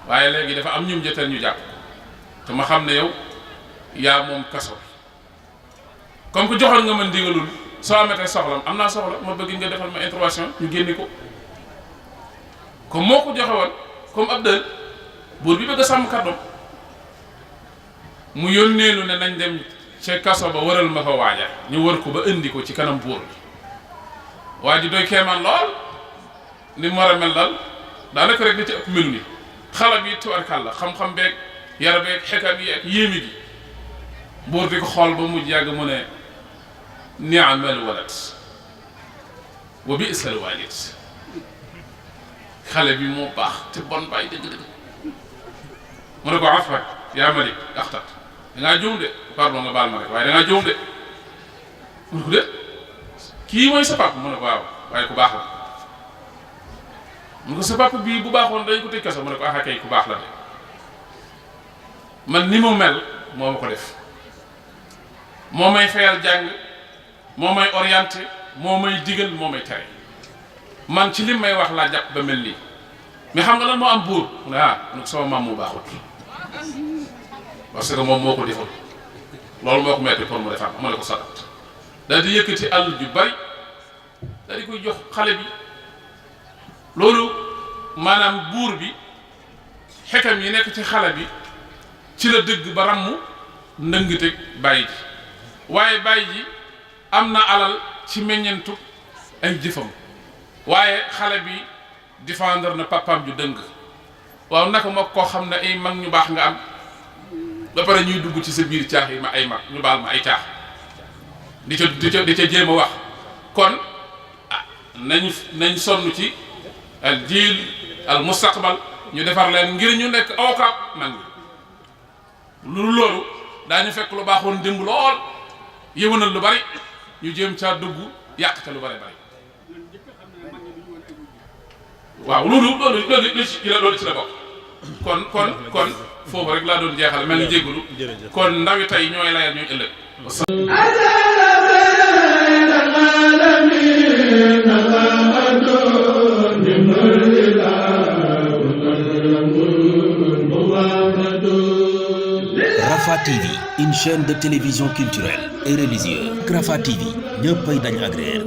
waaye léegi dafa am ñum jëteel ñu jàpp te ma xam ne yow yaa moom kaso comme que joxoon nga ma ndigalul soo amatee soxlam am naa soxla ma bëgg nga defal ma intervention ñu génne ko comme moo ko joxe woon comme ab dël buur bi bëgg a sàmm kàddoom mu yónneelu ne nañ dem ca kaso ba waral ma fa waaja ñu wër ko ba indi ko ci kanam buur bi waa ji doy keemaan lool ni mu war a mel daal daanaka rek da ci ëpp melu ni xala bi tubarkàlla xam-xam beeg yar beeg xekam yi ak yéemi gi buur di ko xool ba mujj yàgg mu ne ni'mal walad wa bi'sal walid xale bi moo baax te bon bàyyi dëgg-dëgg mu ne ko afak yaa malik axtat dangaa juum de pardon nga baal ma rek waaye dangaa juum de mu ne ko de kii mooy sa papa mu ne ko waaw waaye ku baax la mu ne ko sa papa bii bu baaxoon dañ ko tëj kaso mu ne ko ah kay ku baax la de man ni mu mel moo ma ko def moo may fayal jàng moo may orienté moo may digal moo may tere man ci lim may wax laa jàpp ba mel nii mais xam nga lan moo am buur mu ne ah mu ne ko sama maam mu baaxut parce que moom moo ko defal loolu moo ko metti pour mu defar mu ne ko sadat daal di yëkkati àll ju bari daal di koy jox xale bi loolu maanaam buur bi xekam yi nekk ci xale bi ci la dëgg ba ràmm ndëngte bàyyi ji waaye bàyyi ji am na alal ci meññentu ay jëfam waaye xale bi défendre na papaam ju dëng waaw naka moo koo xam ne ay mag ñu baax nga am ba pare ñuy dugg ci sa biir caax yi ma ay mag ñu baal ma ay caax di ca jéem a wax kon nañ sonn ci al jiil al mustaqbal ñu defar leen ngir ñu nekk avocat mag ñi loolu daañu fekk lu baaxoon démb lool yëwanal lu bari ñu jéem caa dugg yàq ca lu bari bari waaw loolu ci la bokk kon foofu rek laa doon jeexal maa ngi jégalu kon ndawi tey ñooy layal ñooy ëllëg Rafah TV, une chaîne de télévision culturelle et religieuse. Rafah TV ñëppay dañ agréer